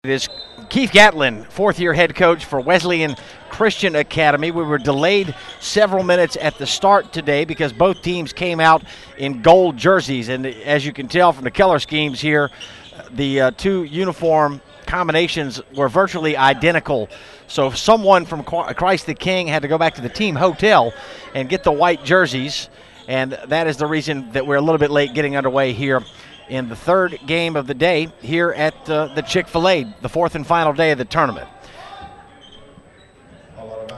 It is Keith Gatlin, fourth-year head coach for Wesleyan Christian Academy. We were delayed several minutes at the start today because both teams came out in gold jerseys. And as you can tell from the color schemes here, the two uniform combinations were virtually identical. So someone from Christ the King had to go back to the team hotel and get the white jerseys. And that is the reason that we're a little bit late getting underway here in the third game of the day here at the Chick-fil-A, the fourth and final day of the tournament.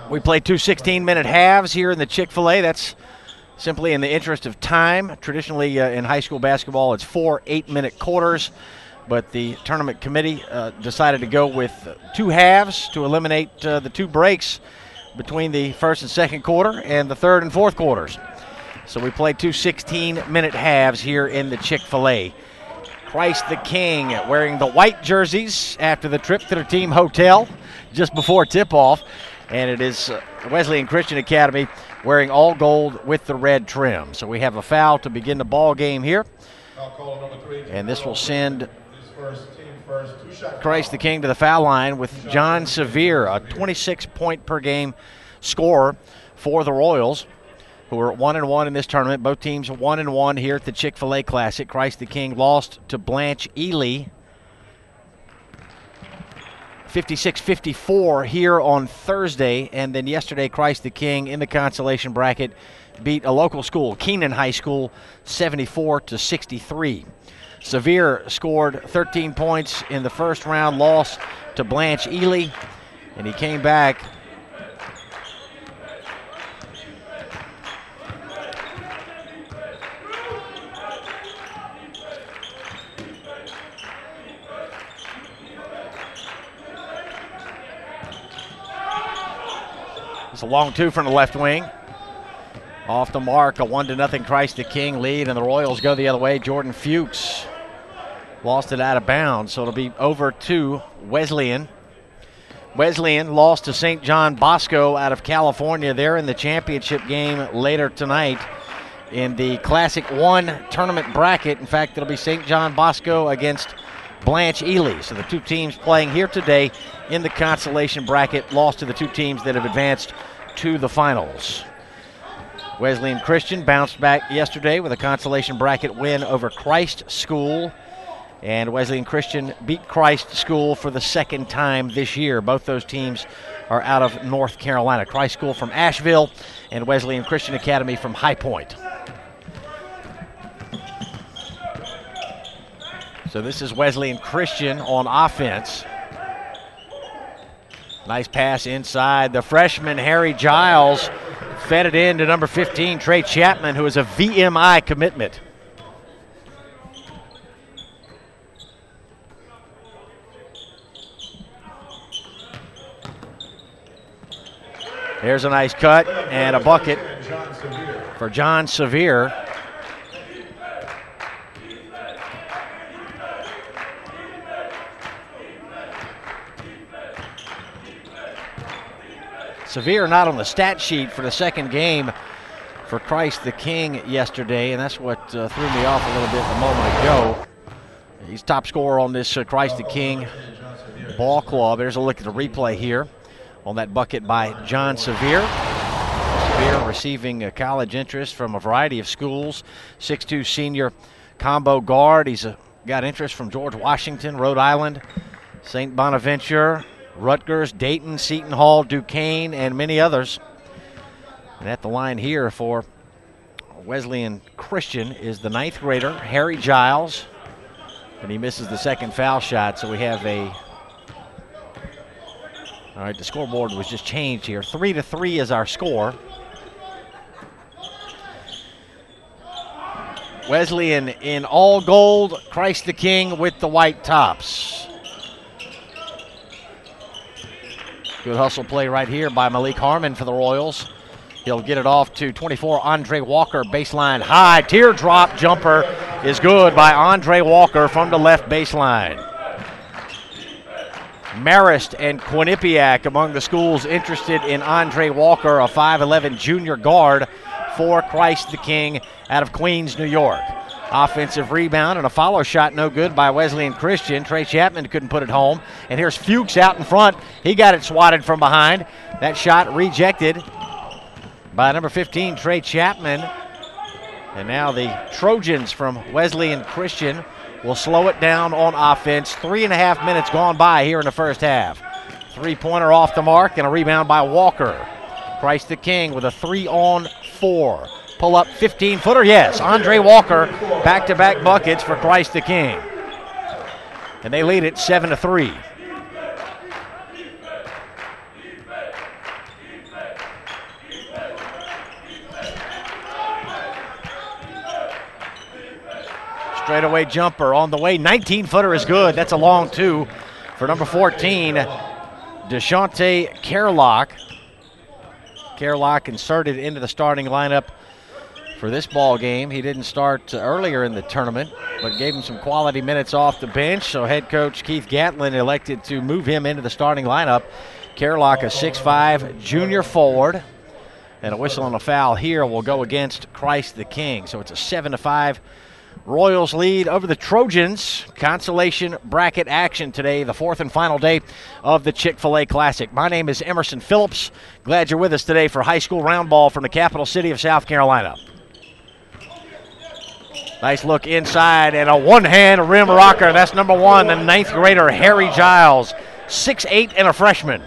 We play two 16-minute halves here in the Chick-fil-A. That's simply in the interest of time. Traditionally in high school basketball, it's 4 8-minute quarters, but the tournament committee decided to go with two halves to eliminate the two breaks between the first and second quarter and the third and fourth quarters. So we play two 16-minute halves here in the Chick-fil-A. Christ the King wearing the white jerseys after the trip to the team hotel just before tip-off. And it is Wesleyan Christian Academy wearing all gold with the red trim. So we have a foul to begin the ball game here. And this will send Christ the King to the foul line with John Sevier, a 26-point-per-game scorer for the Royals, who are 1-1 in this tournament. Both teams 1-1 here at the Chick-fil-A Classic. Christ the King lost to Blanche Ely 56-54 here on Thursday, and then yesterday Christ the King in the consolation bracket beat a local school, Keenan High School, 74-63. Sevier scored 13 points in the first round, loss to Blanche Ely, and he came back It's a long two from the left wing. Off the mark, a 1-0 Christ the King lead, and the Royals go the other way. Jordan Fuchs lost it out of bounds, so it'll be over to Wesleyan. Wesleyan lost to St. John Bosco out of California. They're in the championship game later tonight in the Classic 1 tournament bracket. In fact, it'll be St. John Bosco against Blanche Ely. So the two teams playing here today in the consolation bracket lost to the two teams that have advanced to the finals. Wesleyan Christian bounced back yesterday with a consolation bracket win over Christ School, and Wesleyan Christian beat Christ School for the second time this year. Both those teams are out of North Carolina. Christ School from Asheville and Wesleyan Christian Academy from High Point. So this is Wesleyan Christian on offense. Nice pass inside. The freshman, Harry Giles, fed it in to number 15, Trey Chapman, who is a VMI commitment. There's a nice cut and a bucket for John Sevier. Sevier not on the stat sheet for the second game for Christ the King yesterday, and that's what threw me off a little bit a moment ago. He's top scorer on this Christ the King ball club. There's a look at the replay here on that bucket by John Sevier. Sevier receiving a college interest from a variety of schools. 6'2" senior combo guard. He's got interest from George Washington, Rhode Island, St. Bonaventure, Rutgers, Dayton, Seton Hall, Duquesne, and many others. And at the line here for Wesleyan Christian is the ninth grader, Harry Giles. And he misses the second foul shot, so we have a... All right, the scoreboard was just changed here. 3-3 is our score. Wesleyan in all gold, Christ the King with the white tops. Good hustle play right here by Malik Harmon for the Royals. He'll get it off to 24, Andre Walker, baseline high. Teardrop jumper is good by Andre Walker from the left baseline. Marist and Quinnipiac among the schools interested in Andre Walker, a 5'11 junior guard for Christ the King out of Queens, New York. Offensive rebound and a follow shot no good by Wesleyan Christian. Trey Chapman couldn't put it home. And here's Fuchs out in front. He got it swatted from behind. That shot rejected by number 15, Trey Chapman. And now the Trojans from Wesleyan Christian will slow it down on offense. 3.5 minutes gone by here in the first half. Three-pointer off the mark and a rebound by Walker. Christ the King with a 3-on-4. Pull up 15-footer, yes. Andre Walker, back-to-back buckets for Christ the King. And they lead it 7-3. Straightaway jumper on the way. 19-footer is good. That's a long two for number 14, DeShante Kerlock. Kerlock inserted into the starting lineup for this ball game. He didn't start earlier in the tournament, but gave him some quality minutes off the bench, so head coach Keith Gatlin elected to move him into the starting lineup. Kerlock, a 6'5" junior forward, and a whistle and a foul here will go against Christ the King. So it's a 7-5 Royals lead over the Trojans. Consolation bracket action today, the fourth and final day of the Chick-fil-A Classic. My name is Emerson Phillips. Glad you're with us today for high school round ball from the capital city of South Carolina. Nice look inside and a one-hand rim rocker. That's number 1, the 9th grader Harry Giles, 6'8" and a freshman.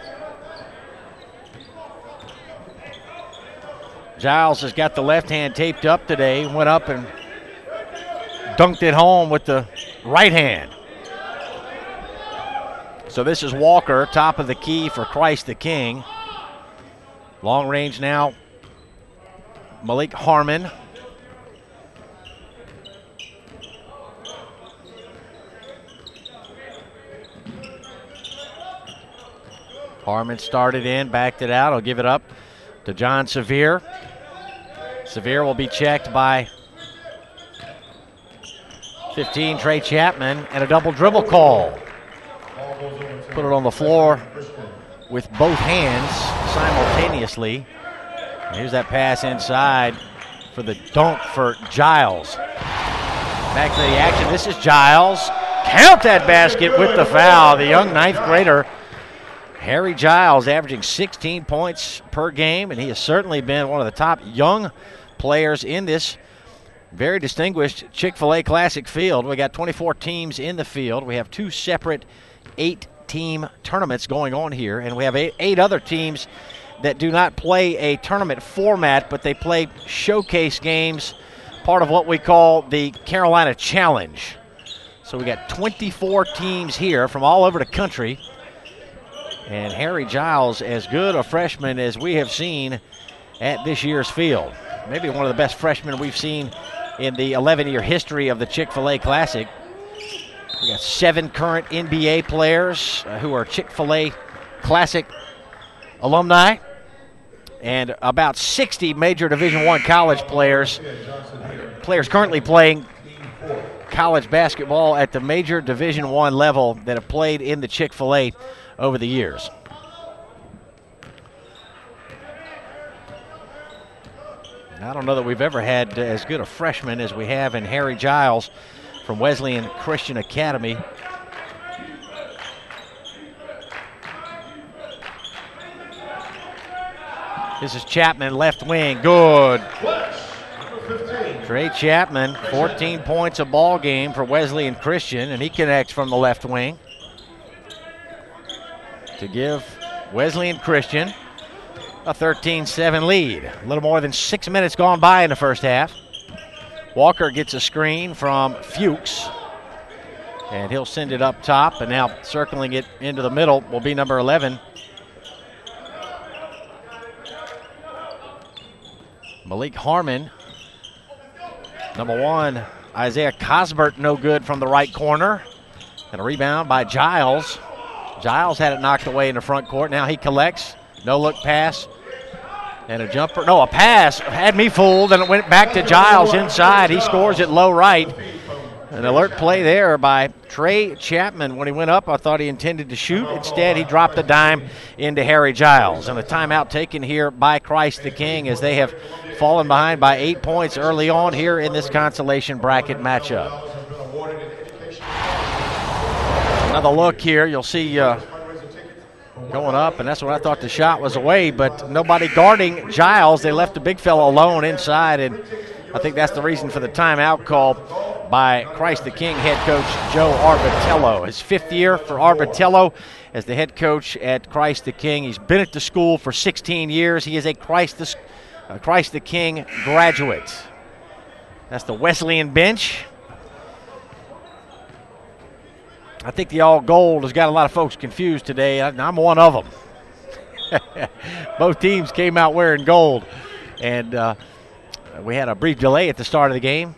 Giles has got the left hand taped up today. Went up and dunked it home with the right hand. So this is Walker, top of the key for Christ the King. Long range now, Malik Harmon. Harmon started in, backed it out. He'll give it up to John Sevier. Sevier will be checked by 15, Trey Chapman, and a double dribble call. Put it on the floor with both hands simultaneously. And here's that pass inside for the dunk for Giles. Back to the action. This is Giles. Count that basket with the foul. The young 9th grader Harry Giles averaging 16 points per game, and he has certainly been one of the top young players in this very distinguished Chick-fil-A Classic field. We got 24 teams in the field. We have 2 separate 8-team tournaments going on here, and we have 8 other teams that do not play a tournament format, but they play showcase games, part of what we call the Carolina Challenge. So we got 24 teams here from all over the country. And Harry Giles, as good a freshman as we have seen at this year's field. Maybe one of the best freshmen we've seen in the 11-year history of the Chick-fil-A Classic. We got 7 current NBA players who are Chick-fil-A Classic alumni, and about 60 major Division I college players, players currently playing college basketball at the major Division I level that have played in the Chick-fil-A over the years. I don't know that we've ever had as good a freshman as we have in Harry Giles from Wesleyan Christian Academy. This is Chapman, left wing, good. Trey Chapman, 14 points a ball game for Wesleyan Christian, and he connects from the left wing to give Wesleyan Christian a 13-7 lead. A little more than 6 minutes gone by in the first half. Walker gets a screen from Fuchs, and he'll send it up top, and now circling it into the middle will be number 11, Malik Harmon. Number 1, Isaiah Cosbert, no good from the right corner. And a rebound by Giles. Giles had it knocked away in the front court. Now he collects. No-look pass. And a jumper. No, a pass. Had me fooled, and it went back to Giles inside. He scores it low right. An alert play there by Trey Chapman. When he went up, I thought he intended to shoot. Instead, he dropped the dime into Harry Giles. And a timeout taken here by Christ the King as they have fallen behind by 8 points early on here in this consolation bracket matchup. Another look here. You'll see going up, and that's what I thought the shot was away, but nobody guarding Giles. They left the big fella alone inside, and I think that's the reason for the timeout call by Christ the King head coach Joe Arbitello. His 5th year for Arbitello as the head coach at Christ the King. He's been at the school for 16 years. He is a Christ the King graduate. That's the Wesleyan bench. I think the all gold has got a lot of folks confused today. I'm one of them. Both teams came out wearing gold, and we had a brief delay at the start of the game.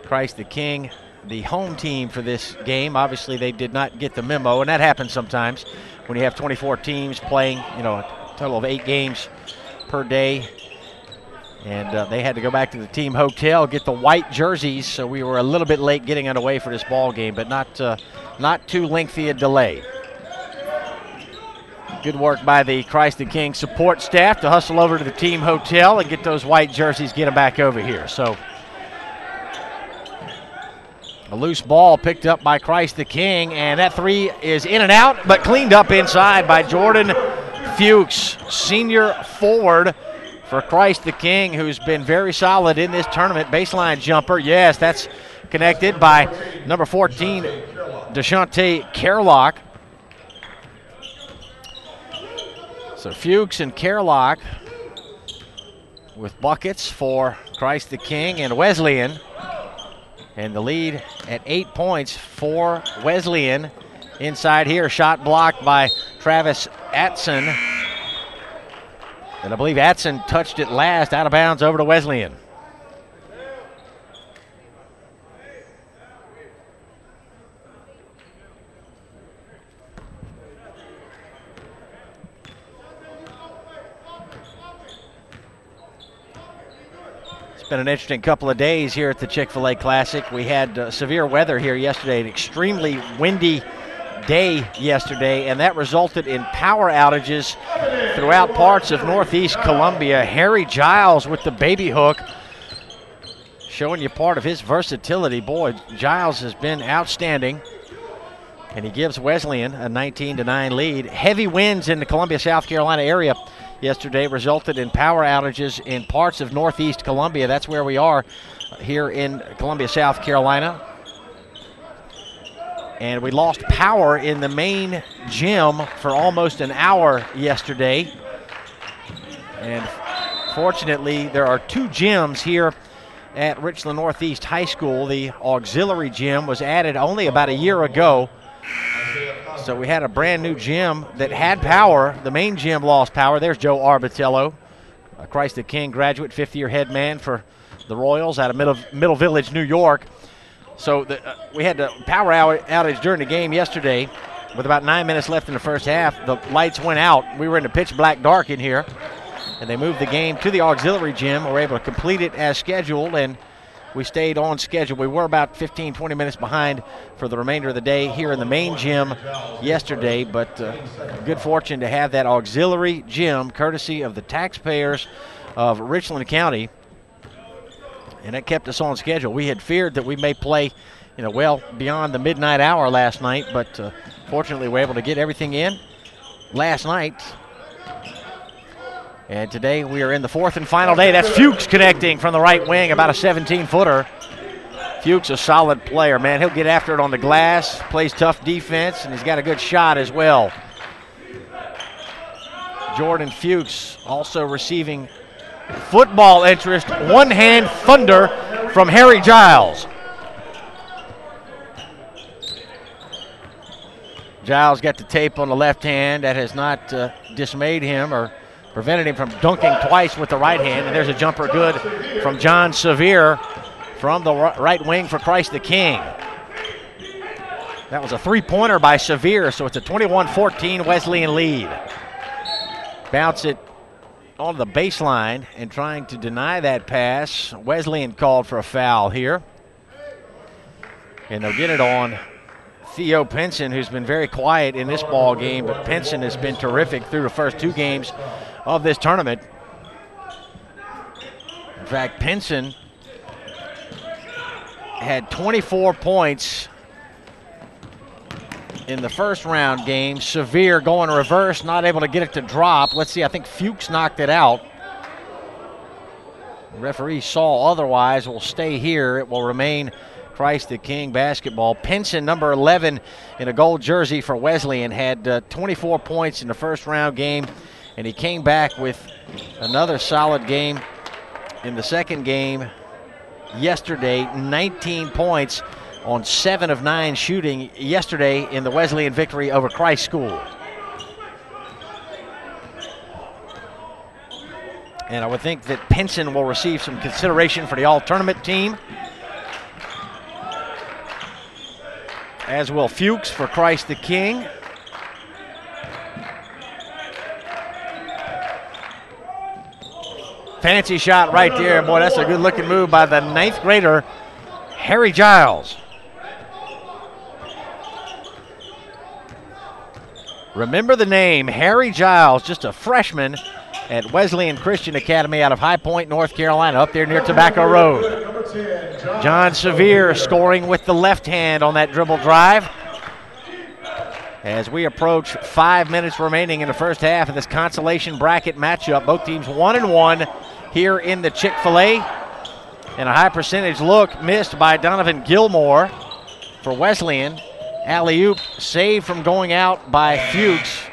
Christ the King, the home team for this game, obviously they did not get the memo, and that happens sometimes when you have 24 teams playing, a total of 8 games per day. And they had to go back to the team hotel, get the white jerseys, so we were a little bit late getting underway for this ball game, but not too lengthy a delay. Good work by the Christ the King support staff to hustle over to the team hotel and get those white jerseys, get them back over here. So a loose ball picked up by Christ the King, and that 3 is in and out, but cleaned up inside by Jordan Fuchs, senior forward for Christ the King, who's been very solid in this tournament. Baseline jumper, yes, that's connected by number 14, Deshante Kerlock. So Fuchs and Kerlock with buckets for Christ the King and Wesleyan. And the lead at 8 points for Wesleyan. Inside here, shot blocked by Travis Atson. And I believe Atson touched it last, out of bounds over to Wesleyan. It's been an interesting couple of days here at the Chick-fil-A Classic. We had severe weather here yesterday, an extremely windy day yesterday, and that resulted in power outages throughout parts of northeast Columbia. Harry Giles with the baby hook, showing you part of his versatility. Boy, Giles has been outstanding, and he gives Wesleyan a 19-9 lead. Heavy winds in the Columbia, South Carolina area yesterday resulted in power outages in parts of northeast Columbia. That's where we are here in Columbia, South Carolina. And we lost power in the main gym for almost an hour yesterday. And fortunately, there are 2 gyms here at Richland Northeast High School. The auxiliary gym was added only about a year ago. So we had a brand new gym that had power. The main gym lost power. There's Joe Arbitello, a Christ the King graduate, 5th-year head man for the Royals out of Middle Village, New York. So we had the power outage during the game yesterday. With about 9 minutes left in the first half, the lights went out. We were in the pitch black dark in here, and they moved the game to the auxiliary gym. We were able to complete it as scheduled, and we stayed on schedule. We were about 15, 20 minutes behind for the remainder of the day here in the main gym yesterday, but good fortune to have that auxiliary gym courtesy of the taxpayers of Richland County. And that kept us on schedule. We had feared that we may play, well beyond the midnight hour last night, but fortunately we were able to get everything in last night. And today we are in the 4th and final day. That's Fuchs connecting from the right wing, about a 17-footer. Fuchs, a solid player, man. He'll get after it on the glass, plays tough defense, and he's got a good shot as well. Jordan Fuchs also receiving football interest, one-hand thunder from Harry Giles. Giles got the tape on the left hand. That has not dismayed him or prevented him from dunking twice with the right hand. And there's a jumper good from John Sevier from the right wing for Christ the King. That was a 3-pointer by Sevier, so it's a 21-14 Wesleyan lead. Bounce it on the baseline and trying to deny that pass. Wesleyan called for a foul here. And they'll get it on Theo Pinson, who's been very quiet in this ball game, but Pinson has been terrific through the first 2 games of this tournament. In fact, Pinson had 24 points in the first round game. Severe going reverse, not able to get it to drop. Let's see, I think Fuchs knocked it out. The referee saw otherwise, will stay here. It will remain Christ the King basketball. Pinson, number 11 in a gold jersey for Wesleyan, had 24 points in the first round game, and he came back with another solid game in the second game yesterday. 19 points on 7 of 9 shooting yesterday in the Wesleyan victory over Christ School. And I would think that Pinson will receive some consideration for the all-tournament team, as will Fuchs for Christ the King. Fancy shot right there. Boy, that's a good-looking move by the 9th grader, Harry Giles. Remember the name, Harry Giles, just a freshman at Wesleyan Christian Academy out of High Point, North Carolina, up there near Tobacco Road. John Severe scoring with the left hand on that dribble drive. As we approach 5 minutes remaining in the first half of this consolation bracket matchup, both teams 1-1 here in the Chick-fil-A. And a high percentage look missed by Donovan Gilmore for Wesleyan. Alley-oop saved from going out by Fuchs,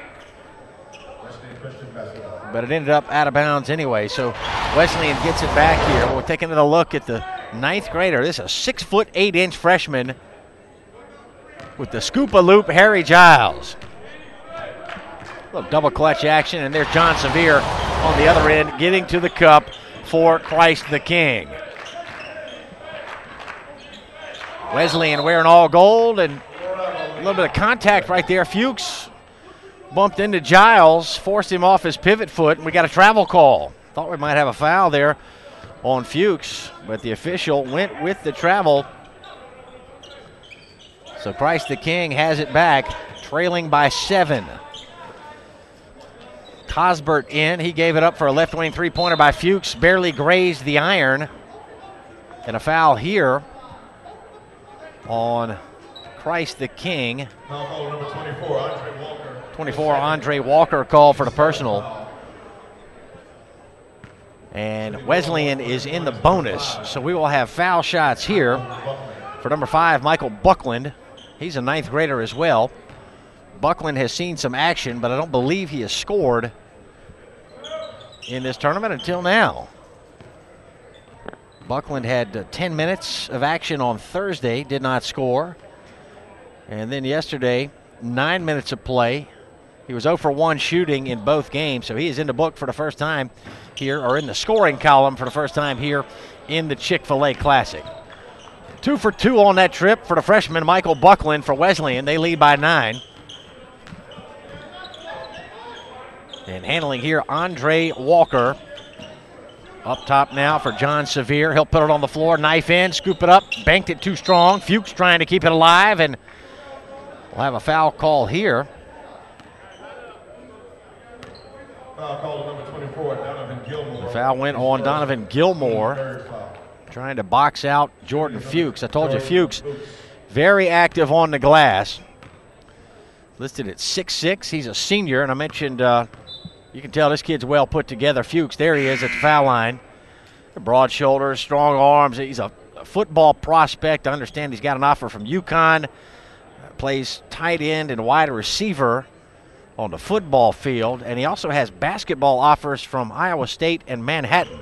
but it ended up out of bounds anyway. So Wesleyan gets it back here. We're taking another look at the 9th grader. This is a 6'8" freshman with the scoop-a-loop, Harry Giles. A little double clutch action, and there's John Severe on the other end getting to the cup for Christ the King. Wesleyan wearing all gold, and a little bit of contact right there. Fuchs bumped into Giles, forced him off his pivot foot, and we got a travel call. Thought we might have a foul there on Fuchs, but the official went with the travel. So Christ the King has it back, trailing by 7. Cosbert in. He gave it up for a left wing three-pointer by Fuchs. Barely grazed the iron. And a foul here on Christ the King. Foul number 24, Andre Walker. 24, Andre Walker called for the personal. And Wesleyan is in the bonus, so we will have foul shots here for number 5, Michael Buckland. He's a 9th grader as well. Buckland has seen some action, but I don't believe he has scored in this tournament until now. Buckland had 10 minutes of action on Thursday, did not score. And then yesterday, 9 minutes of play. He was 0 for 1 shooting in both games, so he is in the book for the first time here, or in the scoring column for the first time here in the Chick-fil-A Classic. 2 for 2 on that trip for the freshman Michael Buckland for Wesleyan. They lead by 9. And handling here, Andre Walker. Up top now for John Severe. He'll put it on the floor, knife in, scoop it up, banked it too strong. Fuchs trying to keep it alive, and we'll have a foul call here. Foul call number 24, Donovan Gilmore. The foul went on Donovan Gilmore, trying to box out Jordan Fuchs. I told you, Fuchs very active on the glass. Listed at 6'6". He's a senior, and I mentioned you can tell this kid's well put together. Fuchs, there he is at the foul line. Broad shoulders, strong arms. He's a football prospect. I understand he's got an offer from UConn. Plays tight end and wide receiver on the football field. And he also has basketball offers from Iowa State and Manhattan.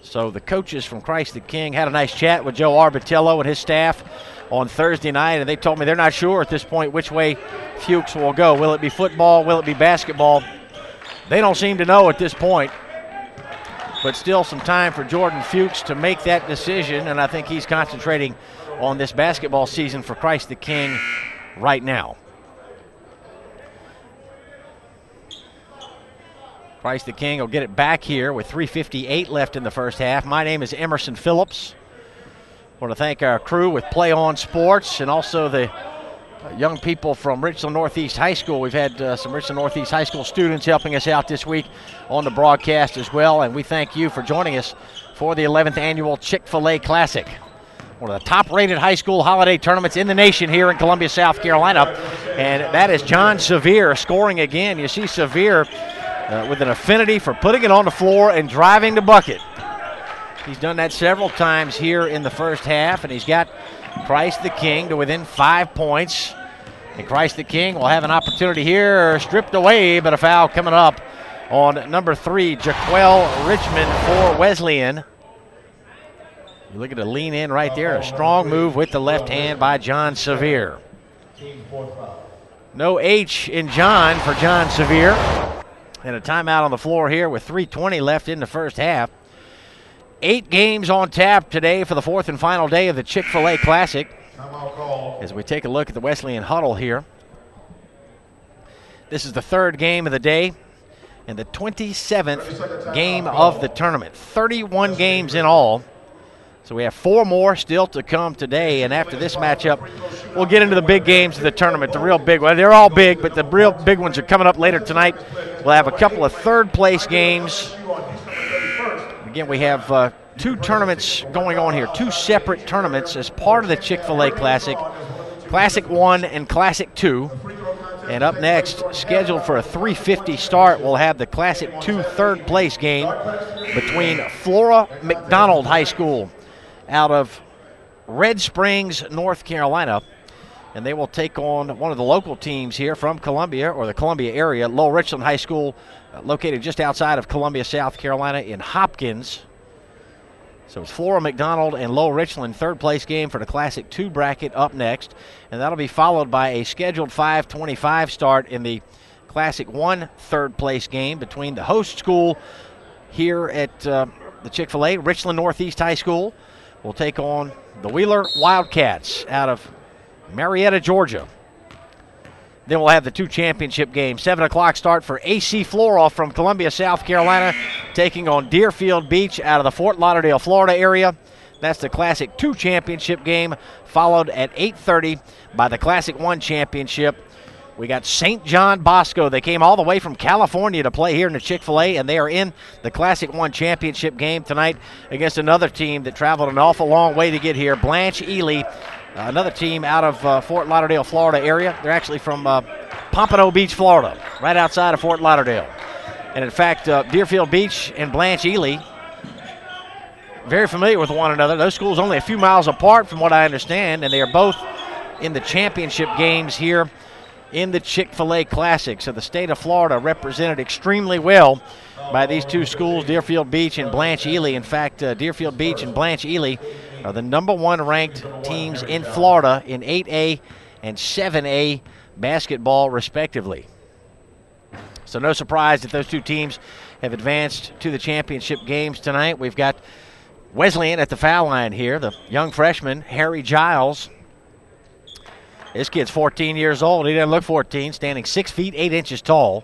So the coaches from Christ the King had a nice chat with Joe Arbitello and his staff on Thursday night, and they told me they're not sure at this point which way Fuchs will go. Will it be football? Will it be basketball? They don't seem to know at this point, but still some time for Jordan Fuchs to make that decision, and I think he's concentrating on this basketball season for Christ the King right now. Christ the King will get it back here with 3:58 left in the first half. My name is Emerson Phillips. want to thank our crew with Play On Sports and also the young people from Richland Northeast High School. We've had some Richland Northeast High School students helping us out this week on the broadcast as well, and we thank you for joining us for the 11th annual Chick-fil-A Classic, one of the top-rated high school holiday tournaments in the nation here in Columbia, South Carolina. And that is John Sevier scoring again. You see Sevier with an affinity for putting it on the floor and driving the bucket. He's done that several times here in the first half, and he's got Christ the King to within 5 points. And Christ the King will have an opportunity here, stripped away, but a foul coming up on number 3, Jaquel Richmond for Wesleyan. You look at the lean in right there, a strong move with the left hand by John Sevier. No H in John for John Sevier. And a timeout on the floor here with 3:20 left in the first half. 8 games on tap today for the 4th and final day of the Chick-fil-A Classic. As we take a look at the Wesleyan huddle here. This is the 3rd game of the day and the 27th game of the tournament. 31 games in all. So we have 4 more still to come today, and after this matchup, we'll get into the big games of the tournament, the real big ones. They're all big, but the real big ones are coming up later tonight. We'll have a couple of third-place games. Again, we have 2 tournaments going on here, 2 separate tournaments as part of the Chick-fil-A Classic, Classic 1 and Classic 2. And up next, scheduled for a 3:50 start, we'll have the Classic 2 third-place game between Flora McDonald High School out of Red Springs, North Carolina, and they will take on one of the local teams here from Columbia or the Columbia area, Low Richland High School, located just outside of Columbia, South Carolina in Hopkins. So it's Flora McDonald and Low Richland, third place game for the Classic 2 bracket up next, and that'll be followed by a scheduled 5:25 start in the Classic 1 third place game between the host school here at the Chick-fil-A, Richland Northeast High School, will take on the Wheeler Wildcats out of Marietta, Georgia. Then we'll have the 2 championship games. 7 o'clock start for AC Flora from Columbia, South Carolina, taking on Deerfield Beach out of the Fort Lauderdale, Florida area. That's the Classic 2 championship game, followed at 8:30 by the Classic 1 championship. We got St. John Bosco. They came all the way from California to play here in the Chick-fil-A, and they are in the Classic 1 championship game tonight against another team that traveled an awful long way to get here, Blanche Ely, another team out of Fort Lauderdale, Florida area. They're actually from Pompano Beach, Florida, right outside of Fort Lauderdale. And in fact, Deerfield Beach and Blanche Ely, very familiar with one another. Those schools only a few miles apart from what I understand, and they are both in the championship games here in the Chick-fil-A Classic. So the state of Florida represented extremely well by these 2 schools, Deerfield Beach and Blanche Ely. In fact, Deerfield Beach and Blanche Ely are the #1 ranked teams in Florida in 8A and 7A basketball, respectively. So no surprise that those 2 teams have advanced to the championship games tonight. We've got Wesleyan at the foul line here, the young freshman, Harry Giles. This kid's 14 years old. He doesn't look 14, standing 6 feet 8 inches tall.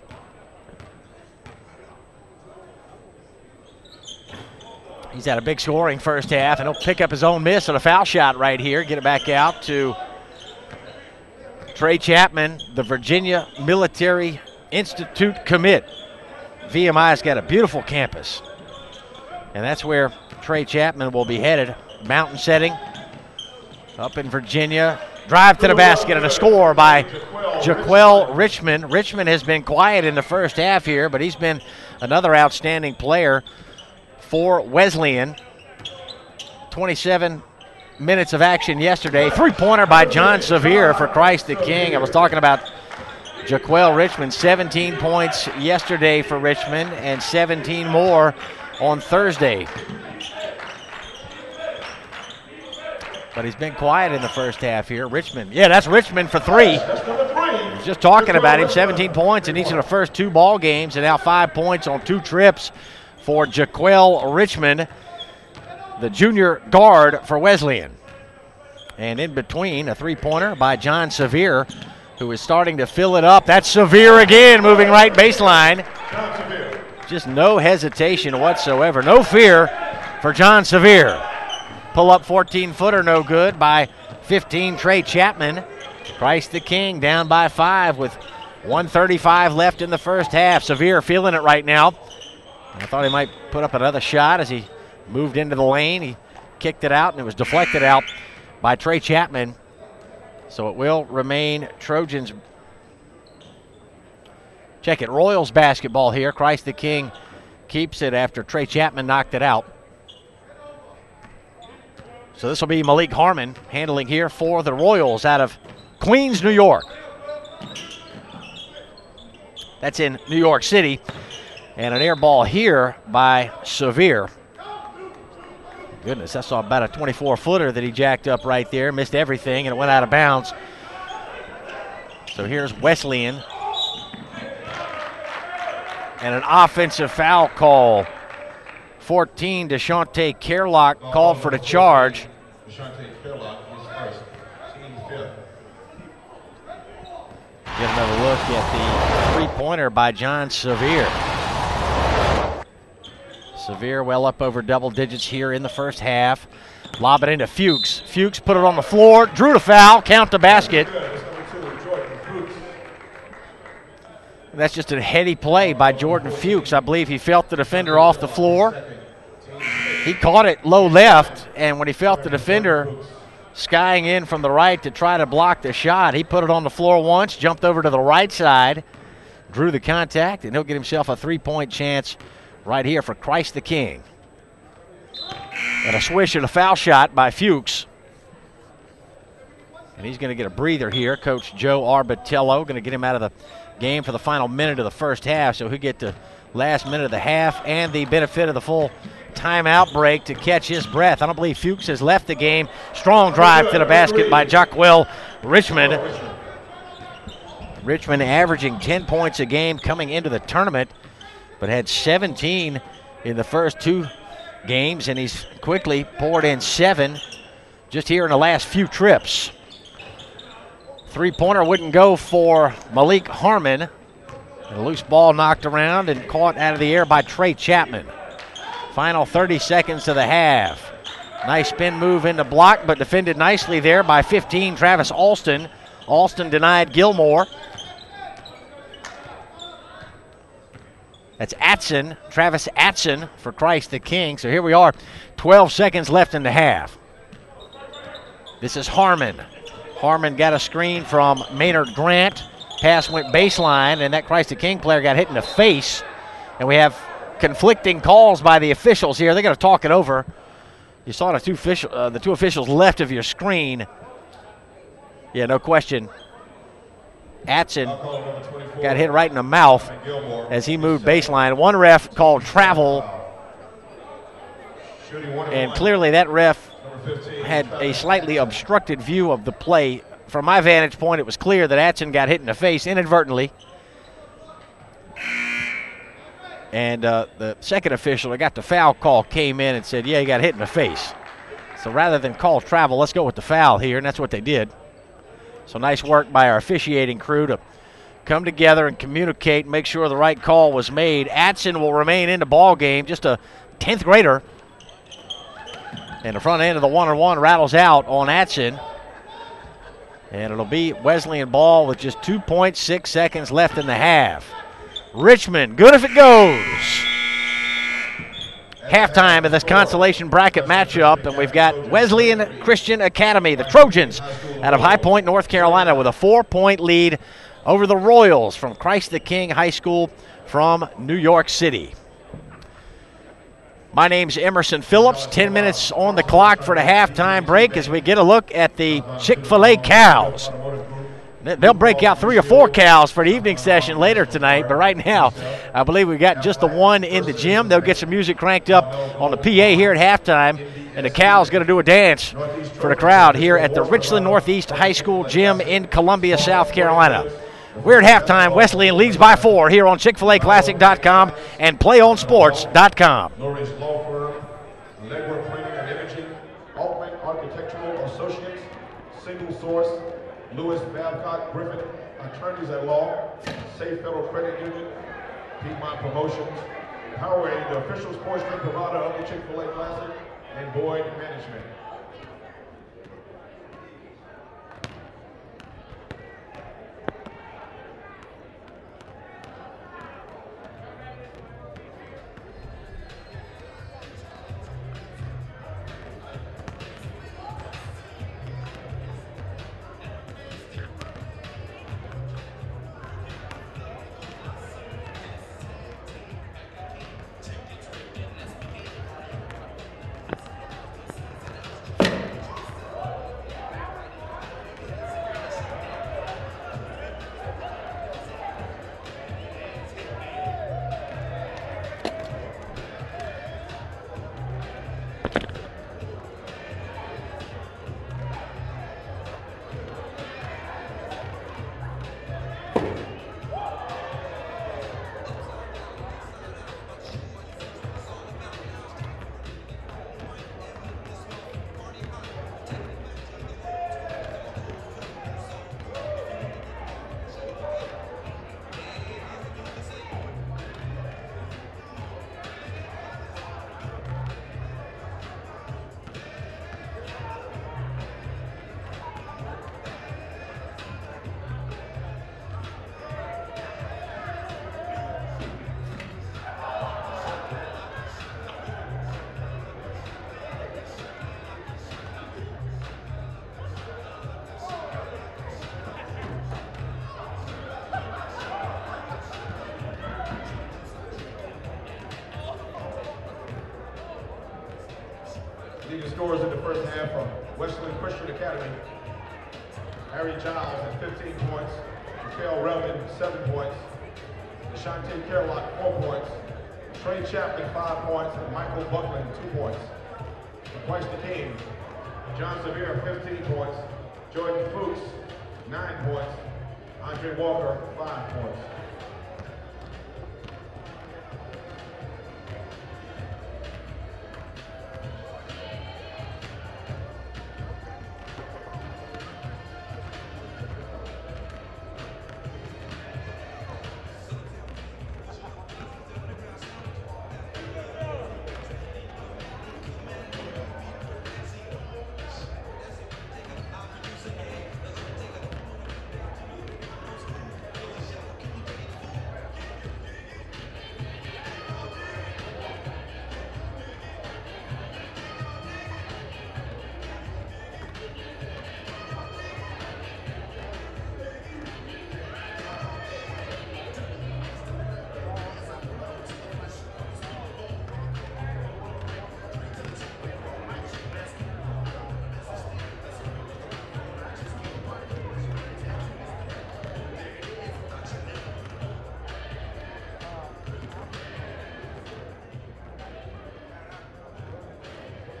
He's had a big scoring first half, and he'll pick up his own miss on a foul shot right here. Get it back out to Trey Chapman, the Virginia Military Institute commit. VMI's got a beautiful campus, and that's where Trey Chapman will be headed. Mountain setting up in Virginia. Drive to the basket and a score by Jaquel Richmond. Richmond has been quiet in the first half here, but he's been another outstanding player for Wesleyan. 27 minutes of action yesterday. 3-pointer by John Sevier for Christ the King. I was talking about Jaquel Richmond, 17 points yesterday for Richmond and 17 more on Thursday. But he's been quiet in the first half here. Richmond, yeah, that's Richmond for 3. Just talking about him, 17 points in each of the first 2 ball games, and now 5 points on 2 trips for Jaquel Richmond, the junior guard for Wesleyan. And in between, a 3-pointer by John Sevier, who is starting to fill it up. That's Sevier again, moving right baseline. Just no hesitation whatsoever, no fear for John Sevier. pull-up 14-footer no good by 15, Trey Chapman. Christ the King down by 5 with 1:35 left in the first half. Sevier feeling it right now. I thought he might put up another shot as he moved into the lane. He kicked it out, and it was deflected out by Trey Chapman. So it will remain Trojans. Check it, Royals basketball here. Christ the King keeps it after Trey Chapman knocked it out. So this will be Malik Harmon handling here for the Royals out of Queens, New York. That's in New York City. And an air ball here by Sevier. Goodness, I saw about a 24-footer that he jacked up right there. Missed everything, and it went out of bounds. So here's Wesleyan. And an offensive foul call. 14, Deshante Kerlock called for the charge. Deshante Kerlock is first. Team fifth. Get another look at the three-pointer by John Sevier. Sevier well up over double digits here in the first half. Lob it into Fuchs. Fuchs put it on the floor, drew the foul, count the basket. And that's just a heady play by Jordan Fuchs. I believe he felt the defender off the floor. He caught it low left, and when he felt the defender skying in from the right to try to block the shot, he put it on the floor once, jumped over to the right side, drew the contact, and he'll get himself a three-point chance right here for Christ the King. And a swish and a foul shot by Fuchs. And he's going to get a breather here. Coach Joe Arbitello going to get him out of the game for the final minute of the first half, so he'll get the last minute of the half and the benefit of the full timeout break to catch his breath. I don't believe Fuchs has left the game. Strong drive to the basket by Jacquel Richmond. Richmond averaging 10 points a game coming into the tournament, but had 17 in the first two games, and he's quickly poured in 7 just here in the last few trips. Three-pointer wouldn't go for Malik Harmon. And a loose ball knocked around and caught out of the air by Trey Chapman. Final 30 seconds to the half. Nice spin move into block, but defended nicely there by 15, Travis Alston. Alston denied Gilmore. That's Atson, Travis Atson for Christ the King. So here we are, 12 seconds left in the half. This is Harmon. Harmon got a screen from Maynard Grant. Pass went baseline, and that Christ the King player got hit in the face. And we have conflicting calls by the officials here. They're going to talk it over. You saw the two officials left of your screen. Yeah, no question. Atson got hit right in the mouth as he moved baseline. One ref called travel, and clearly that ref had a slightly obstructed view of the play. From my vantage point, it was clear that Atson got hit in the face inadvertently. And the second official that got the foul call came in and said, yeah, he got hit in the face. So rather than call travel, let's go with the foul here, and that's what they did. So nice work by our officiating crew to come together and communicate and make sure the right call was made. Atson will remain in the ball game, just a 10th grader. And the front end of the one-on-one rattles out on Atson. And it'll be Wesleyan ball with just 2.6 seconds left in the half. Richmond, good if it goes. Halftime of this consolation bracket matchup, and we've got Wesleyan Christian Academy, the Trojans, out of High Point, North Carolina, with a 4-point lead over the Royals from Christ the King High School from New York City. My name's Emerson Phillips. 10 minutes on the clock for the halftime break as we get a look at the Chick-fil-A cows. They'll break out 3 or 4 cows for the evening session later tonight, but right now I believe we've got just the one in the gym. They'll get some music cranked up on the PA here at halftime, and the cows going to do a dance for the crowd here at the Richland Northeast High School gym in Columbia, South Carolina. We're at halftime. Wesleyan leads by 4 here on ChickfilAClassic.com and PlayOnSports.com. Norris Law Firm, Legwork Printing and Imaging, Altman Architectural Associates, Single Source, Lewis Babcock Griffin, Attorneys at Law, Safe Federal Credit Union, Piedmont Promotions, Powerade, the official sports drink provider of the Chick-fil-A Classic, and Boyd Management. Leading scorers in the first half from Westland Christian Academy. Harry Giles at 15 points. Mikhail Relman, 7 points. Deshante Carlock, 4 points. Trey Chapman, 5 points. And Michael Buckland, 2 points. Twice the King. John Severe, 15 points. Jordan Fuchs, 9 points. Andre Walker, 5 points.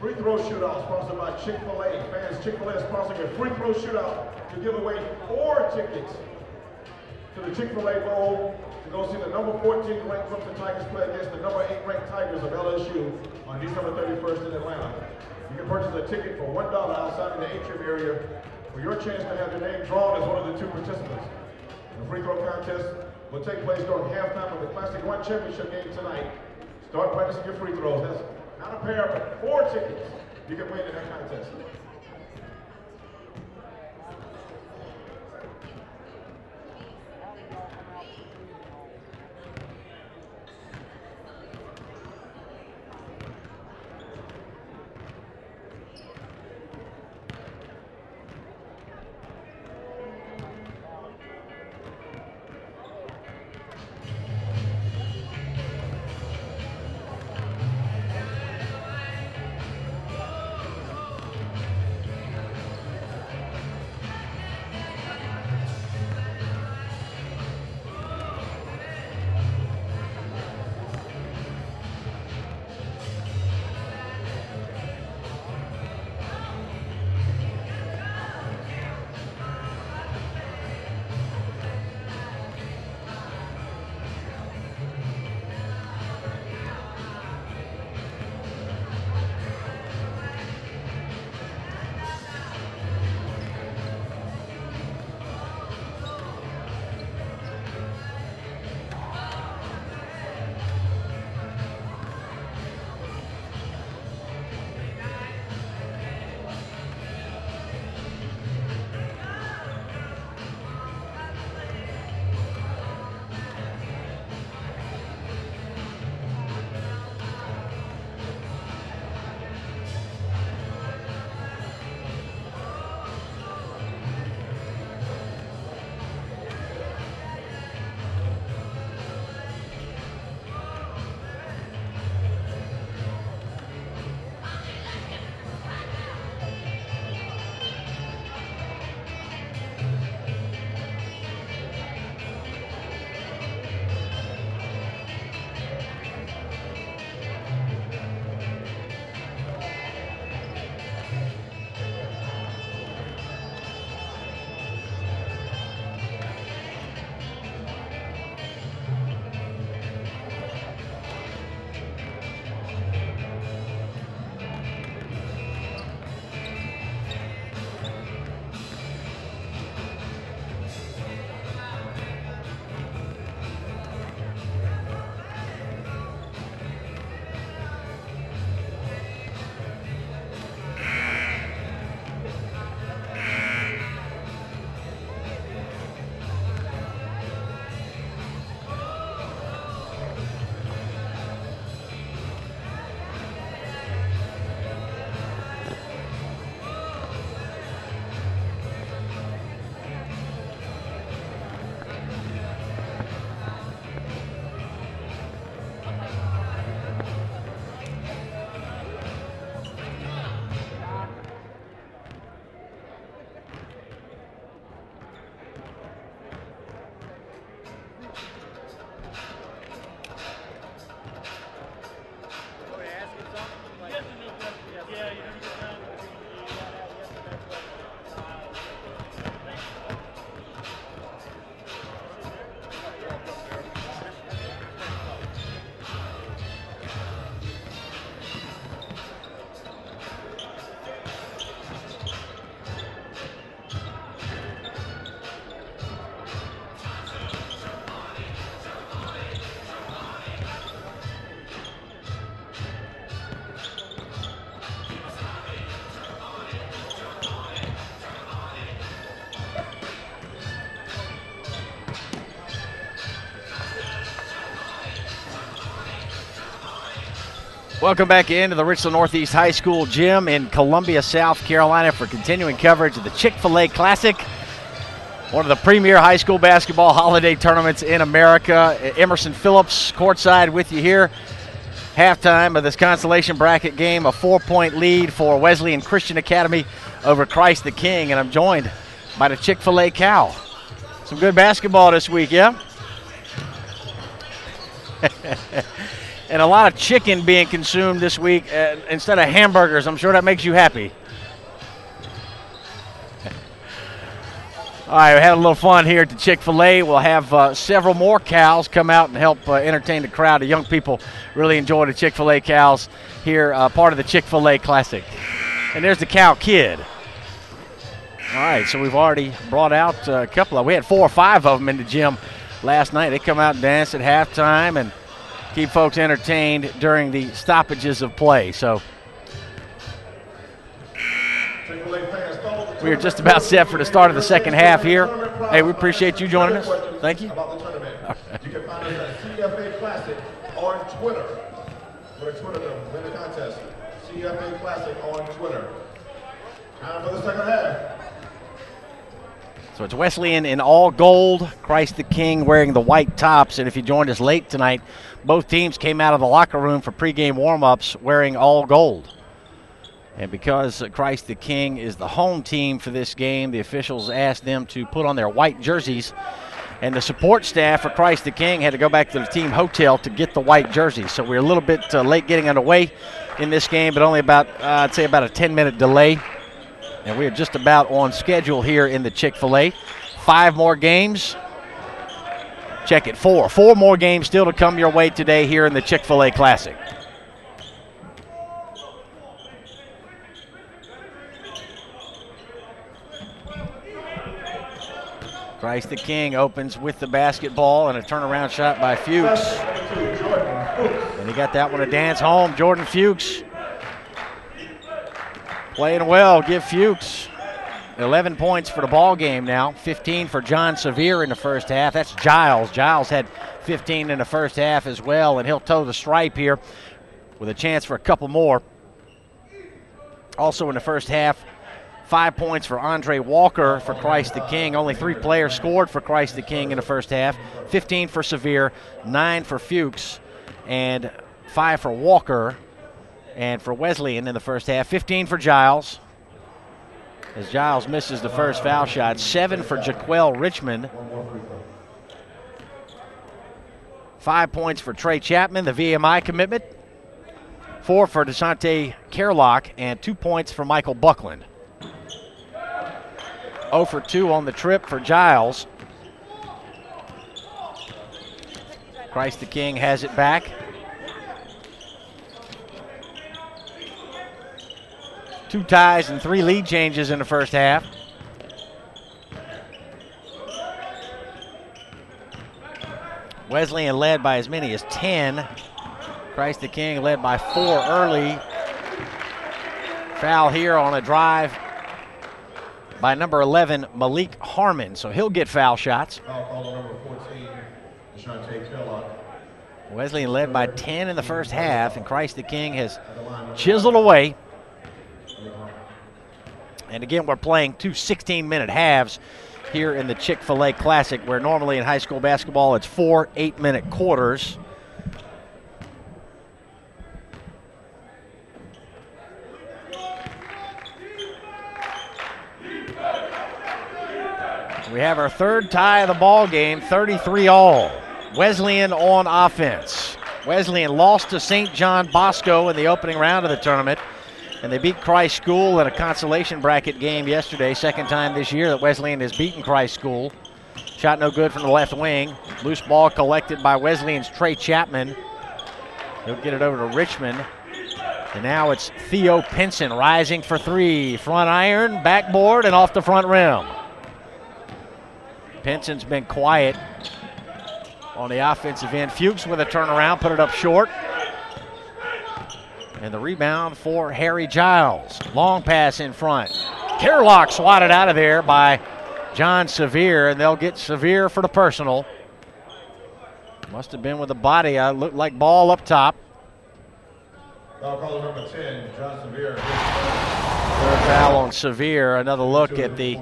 Free throw shootout sponsored by Chick-fil-A. Fans, Chick-fil-A is sponsoring a free throw shootout to give away 4 tickets to the Chick-fil-A Bowl to go see the number 14 ranked Clemson Tigers play against the number 8 ranked Tigers of LSU on December 31st in Atlanta. You can purchase a ticket for $1 outside in the atrium area for your chance to have your name drawn as one of the 2 participants. The free throw contest will take place during halftime of the Classic 1 championship game tonight. Start practicing your free throws. That's not a pair, but 4 tickets you can win in that contest. Welcome back into the Richland Northeast High School gym in Columbia, South Carolina for continuing coverage of the Chick-fil-A Classic, one of the premier high school basketball holiday tournaments in America. Emerson Phillips courtside with you here. Halftime of this consolation bracket game, a 4-point lead for Wesleyan Christian Academy over Christ the King, and I'm joined by the Chick-fil-A Cow. Some good basketball this week, yeah? And a lot of chicken being consumed this week instead of hamburgers. I'm sure that makes you happy. All right, we had a little fun here at the Chick-fil-A. We'll have several more cows come out and help entertain the crowd. The young people really enjoy the Chick-fil-A cows here, part of the Chick-fil-A Classic. And there's the Cow Kid. All right, so we've already brought out a couple of, we had 4 or 5 of them in the gym last night. They come out and dance at halftime and keep folks entertained during the stoppages of play. So we are just about set for the start of the second half here. Hey, we appreciate you joining us. Thank you. About the tournament. You can find us at CFA Classic on Twitter. Go to Twitter to win the contest. CFA Classic on Twitter. Time for the second half. So it's Wesleyan in all gold, Christ the King wearing the white tops. And if you joined us late tonight, both teams came out of the locker room for pregame warm-ups wearing all gold. And because Christ the King is the home team for this game, the officials asked them to put on their white jerseys. And the support staff for Christ the King had to go back to the team hotel to get the white jerseys. So we're a little bit late getting underway in this game, but only about, I'd say about a 10-minute delay. And we are just about on schedule here in the Chick-fil-A. 5 more games. Check it, 4. 4 more games still to come your way today here in the Chick-fil-A Classic. Christ the King opens with the basketball and a turnaround shot by Fuchs. And he got that one to dance home. Jordan Fuchs playing well. Give Fuchs 11 points for the ball game now. 15 for John Sevier in the first half. That's Giles. Giles had 15 in the first half as well, and he'll toe the stripe here with a chance for a couple more. Also in the first half, 5 points for Andre Walker for Christ the King. Only 3 players scored for Christ the King in the first half. 15 for Sevier, 9 for Fuchs, and 5 for Walker. And for Wesleyan in the first half, 15 for Giles, as Giles misses the first foul shot. 7 for Jaquel Richmond. 5 points for Trey Chapman, the VMI commitment. 4 for DeShante Kerlock, and 2 points for Michael Buckland. 0 for 2 on the trip for Giles. Christ the King has it back. 2 ties and 3 lead changes in the first half. Wesleyan led by as many as 10. Christ the King led by 4 early. Foul here on a drive by number 11, Malik Harmon. So he'll get foul shots. Foul call on number 14, DeShante Kerlock. Wesleyan led by 10 in the first half, and Christ the King has chiseled away. And again, we're playing 2 16-minute halves here in the Chick-fil-A Classic, where normally in high school basketball it's 4 8-minute quarters. We have our 3rd tie of the ball game, 33-all. Wesleyan on offense. Wesleyan lost to St. John Bosco in the opening round of the tournament, and they beat Christ School in a consolation bracket game yesterday. 2nd time this year that Wesleyan has beaten Christ School. Shot no good from the left wing. Loose ball collected by Wesleyan's Trey Chapman. He'll get it over to Richmond. And now it's Theo Pinson rising for 3. Front iron, backboard, and off the front rim. Pinson's been quiet on the offensive end. Fuchs with a turnaround, put it up short. And the rebound for Harry Giles. Long pass in front. Kerlock swatted out of there by John Sevier, and they'll get Sevier for the personal. Must have been with the body. Looked like ball up top. Foul call number 10, John Sevier. Third foul on Sevier. Another look at the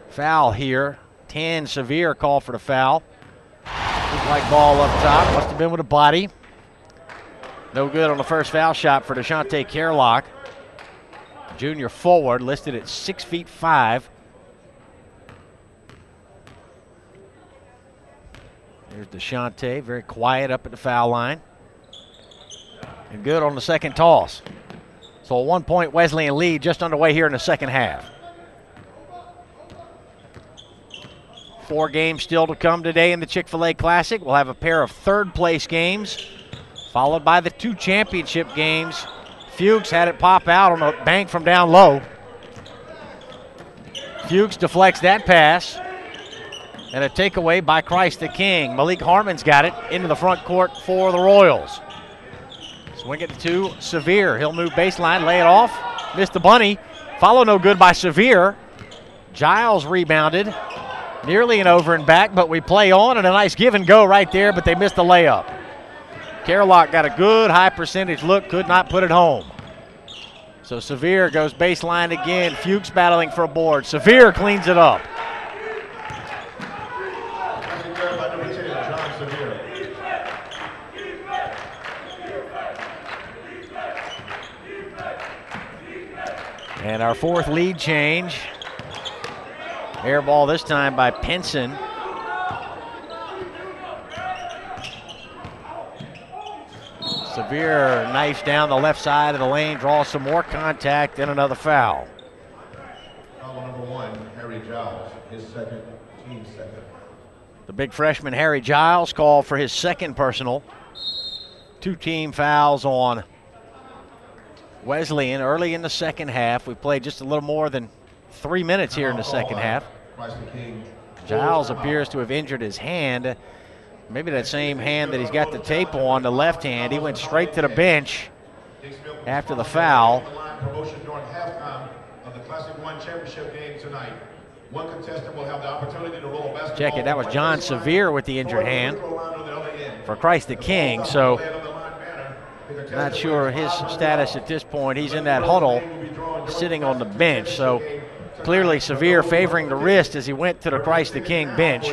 foul here. 10, Sevier called for the foul. Like ball up top. Must have been with a body. No good on the first foul shot for Deshante Kerlock. Junior forward, listed at 6'5". There's Deshante, very quiet up at the foul line. And good on the second toss. So a 1-point Wesleyan lead just underway here in the second half. 4 games still to come today in the Chick-fil-A Classic. We'll have a pair of third-place games, followed by the 2 championship games. Fuchs had it pop out on a bank from down low. Fuchs deflects that pass. And a takeaway by Christ the King. Malik Harmon's got it into the front court for the Royals. Swing it to Sevier. He'll move baseline, lay it off. Missed the bunny. Follow no good by Sevier. Giles rebounded. Nearly an over and back, but we play on, and a nice give and go right there, but they missed the layup. Kerlock got a good high percentage look, could not put it home. So Sevier goes baseline again. Fuchs battling for a board. Sevier cleans it up. And our 4th lead change. Air ball this time by Penson. Sevier knifes down the left side of the lane, draws some more contact, and another foul. Foul number 1, Harry Giles, his second, team second. The big freshman Harry Giles called for his second personal. 2 team fouls on Wesleyan early in the second half. We played just a little more than 3 minutes here in the second half. Giles appears to have injured his hand. Maybe that same hand that he's got the tape on, the left hand. He went straight to the bench after the foul. Check it, that was John Sevier with the injured hand for Christ the King. So not sure his status at this point. He's in that huddle sitting on the bench. So clearly Sevier favoring the wrist as he went to the Christ the King bench.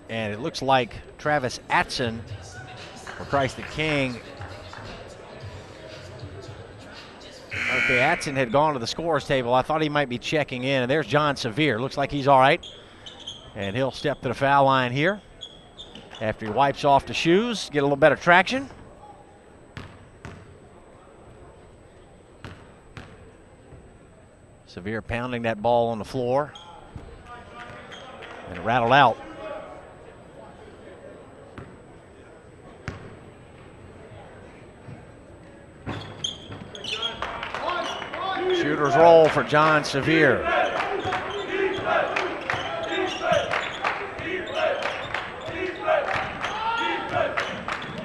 And it looks like Travis Atson for Christ the King. Okay, Atson had gone to the scorer's table. I thought he might be checking in. And there's John Sevier. Looks like he's all right. And he'll step to the foul line here after he wipes off the shoes, get a little better traction. Sevier pounding that ball on the floor. And it rattled out. Shooter's roll for John Sevier.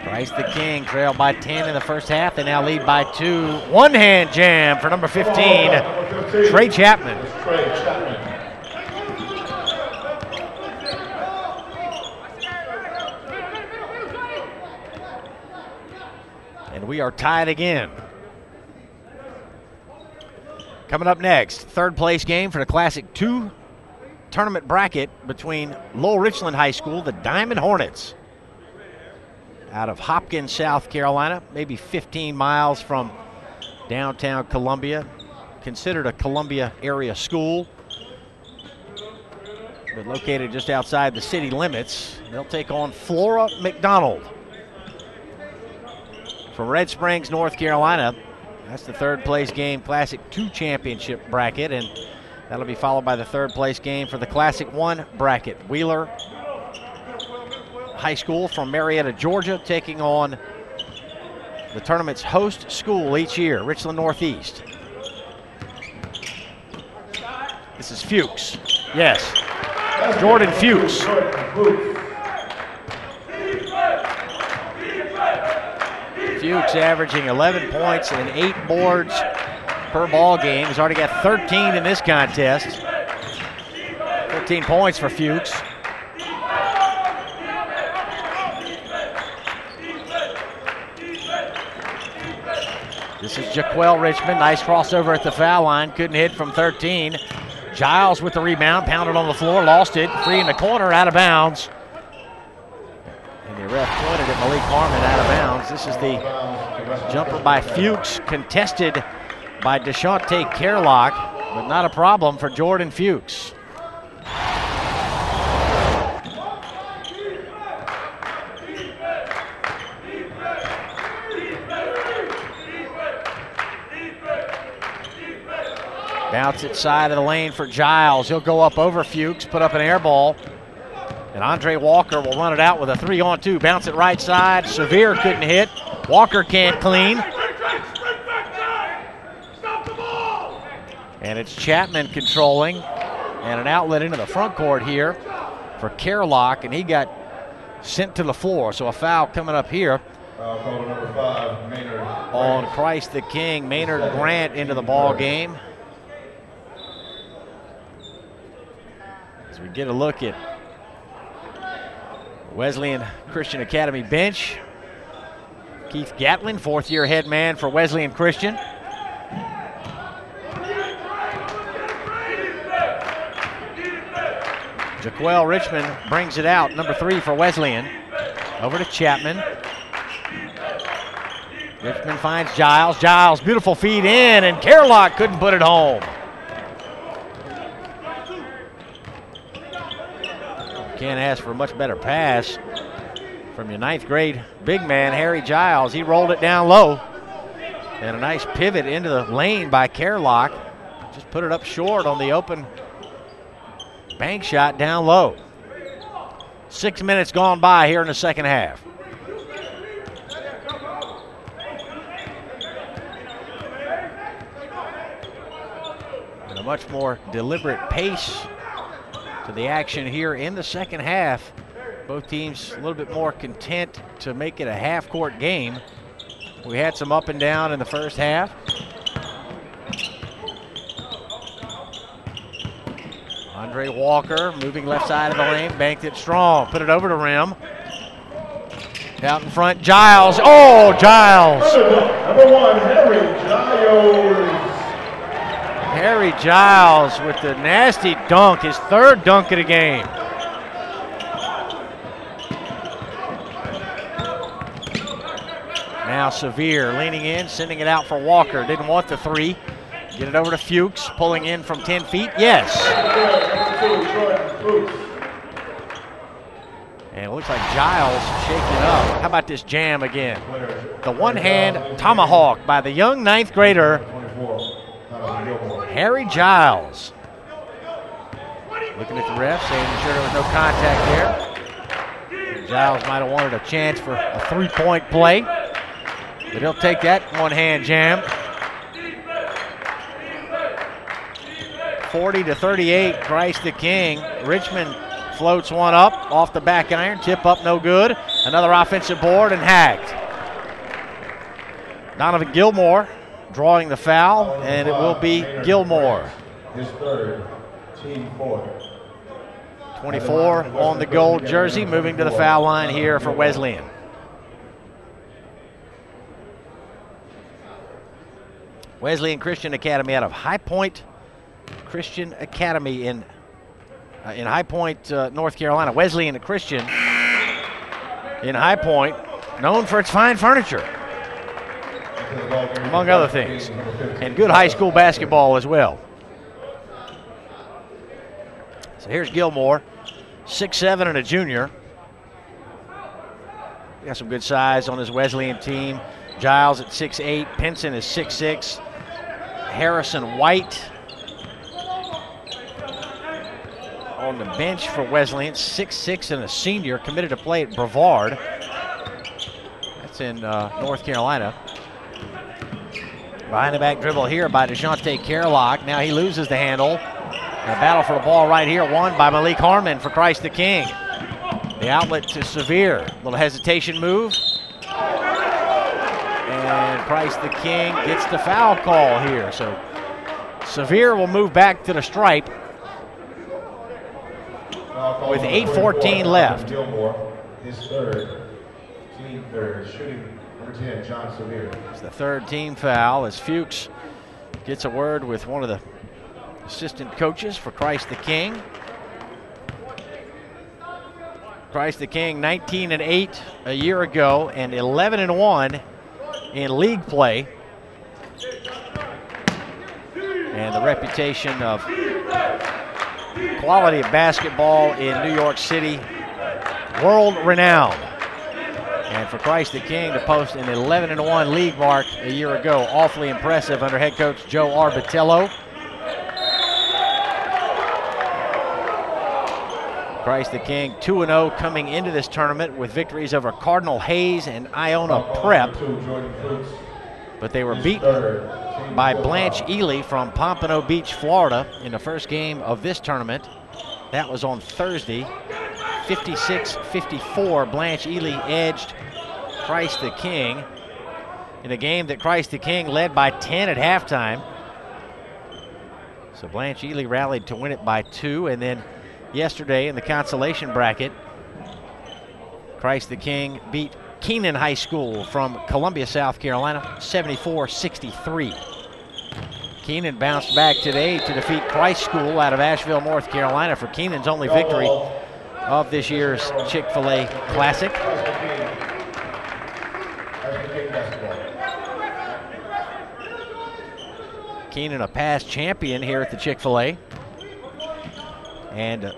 Christ the King trailed by 10 in the first half. They now lead by 2. One-hand jam for number 15, Trey Chapman. And we are tied again. Coming up next, third place game for the Classic 2 tournament bracket between Lowell Richland High School, the Diamond Hornets, out of Hopkins, South Carolina, maybe 15 miles from downtown Columbia, considered a Columbia area school, but located just outside the city limits. They'll take on Flora McDonald from Red Springs, North Carolina. That's the third place game, Classic 2 championship bracket, and that'll be followed by the third place game for the Classic 1 bracket. Wheeler High School from Marietta, Georgia, taking on the tournament's host school each year, Richland Northeast. This is Fuchs. Yes, Jordan Fuchs. Fuchs averaging 11 points and 8 boards per ball game. He's already got 13 in this contest. 13 points for Fuchs. This is Jaquel Richmond. Nice crossover at the foul line. Couldn't hit from 13. Giles with the rebound. Pounded on the floor. Lost it. Free in the corner. Out of bounds. And the ref pointed at Malik Harmon out of bounds. This is the jumper by Fuchs. Contested by DeShante Kerlock. But not a problem for Jordan Fuchs. Bounce it side of the lane for Giles. He'll go up over Fuchs, put up an air ball. And Andre Walker will run it out with a 3-on-2. Bounce it right side. Sevier couldn't hit. Walker can't clean. And it's Chapman controlling. And an outlet into the front court here for Kerlock. And he got sent to the floor. So a foul coming up here Number 5, Maynard. on Christ the King. Maynard Grant into the ball game. As we get a look at Wesleyan Christian Academy bench. Keith Gatlin, fourth-year head man for Wesleyan Christian. Jaquel Richmond brings it out, number 3 for Wesleyan. Over to Chapman. Richmond finds Giles. Giles, beautiful feed in, and Kerlock couldn't put it home. Can't ask for a much better pass from your 9th grade big man, Harry Giles. He rolled it down low. And a nice pivot into the lane by Kerlock. Just put it up short on the open bank shot down low. 6 minutes gone by here in the second half. And a much more deliberate pace to the action here in the second half. Both teams a little bit more content to make it a half-court game. We had some up and down in the first half. Andre Walker moving left side of the lane, banked it strong, put it over the rim. Out in front, Giles. Oh, Giles. Number 1, Harry Giles. Harry Giles with the nasty dunk, his 3rd dunk of the game. Now Sevier leaning in, sending it out for Walker. Didn't want the 3. Get it over to Fuchs, pulling in from 10 feet. Yes. And it looks like Giles shaking up. How about this jam again? The one-hand tomahawk by the young 9th grader, Harry Giles. Looking at the ref, saying sure there was no contact there. Giles might have wanted a chance for a 3-point play, but he'll take that one-hand jam. 40-38, Christ the King. Richmond floats one up off the back iron, tip up, no good. Another offensive board and hacked. Donovan Gilmore drawing the foul, and it will be Gilmore. His 3rd, team 4. 24 on the gold jersey, moving to the foul line here for Wesleyan. Wesleyan Christian Academy out of High Point Christian Academy in High Point, North Carolina. Wesleyan Christian in High Point, known for its fine furniture, among other things, and good high school basketball as well. So here's Gilmore, 6'7" and a junior. Got some good size on his Wesleyan team. Giles at 6'8", Pinson is 6'6". Harrison White on the bench for Wesleyan, 6'6" and a senior, committed to play at Brevard. That's in North Carolina. Behind the back dribble here by DeShante Kerlock. Now he loses the handle. A battle for the ball right here, won by Malik Harmon for Christ the King. The outlet to Sevier. Little hesitation move. And Christ the King gets the foul call here. So Sevier will move back to the stripe with 8:14 left. His third, team third, shooting number 10, John Sevier. It's the third team foul as Fuchs gets a word with one of the assistant coaches for Christ the King. Christ the King 19-8 a year ago and 11-1 in league play. And the reputation of quality of basketball in New York City, world renowned. And for Christ the King to post an 11-1 league mark a year ago, awfully impressive under head coach Joe Arbitello. Christ the King 2-0 coming into this tournament with victories over Cardinal Hayes and Iona Prep. But they were beaten by Blanche Ely from Pompano Beach, Florida in the first game of this tournament. That was on Thursday. 56-54, Blanche Ely edged Christ the King in a game that Christ the King led by 10 at halftime. So Blanche Ely rallied to win it by 2, and then yesterday in the consolation bracket, Christ the King beat Kenan High School from Columbia, South Carolina, 74-63. Kenan bounced back today to defeat Christ School out of Asheville, North Carolina for Kenan's only victory of this year's Chick-fil-A Classic. Kenan, a past champion here at the Chick-fil-A. And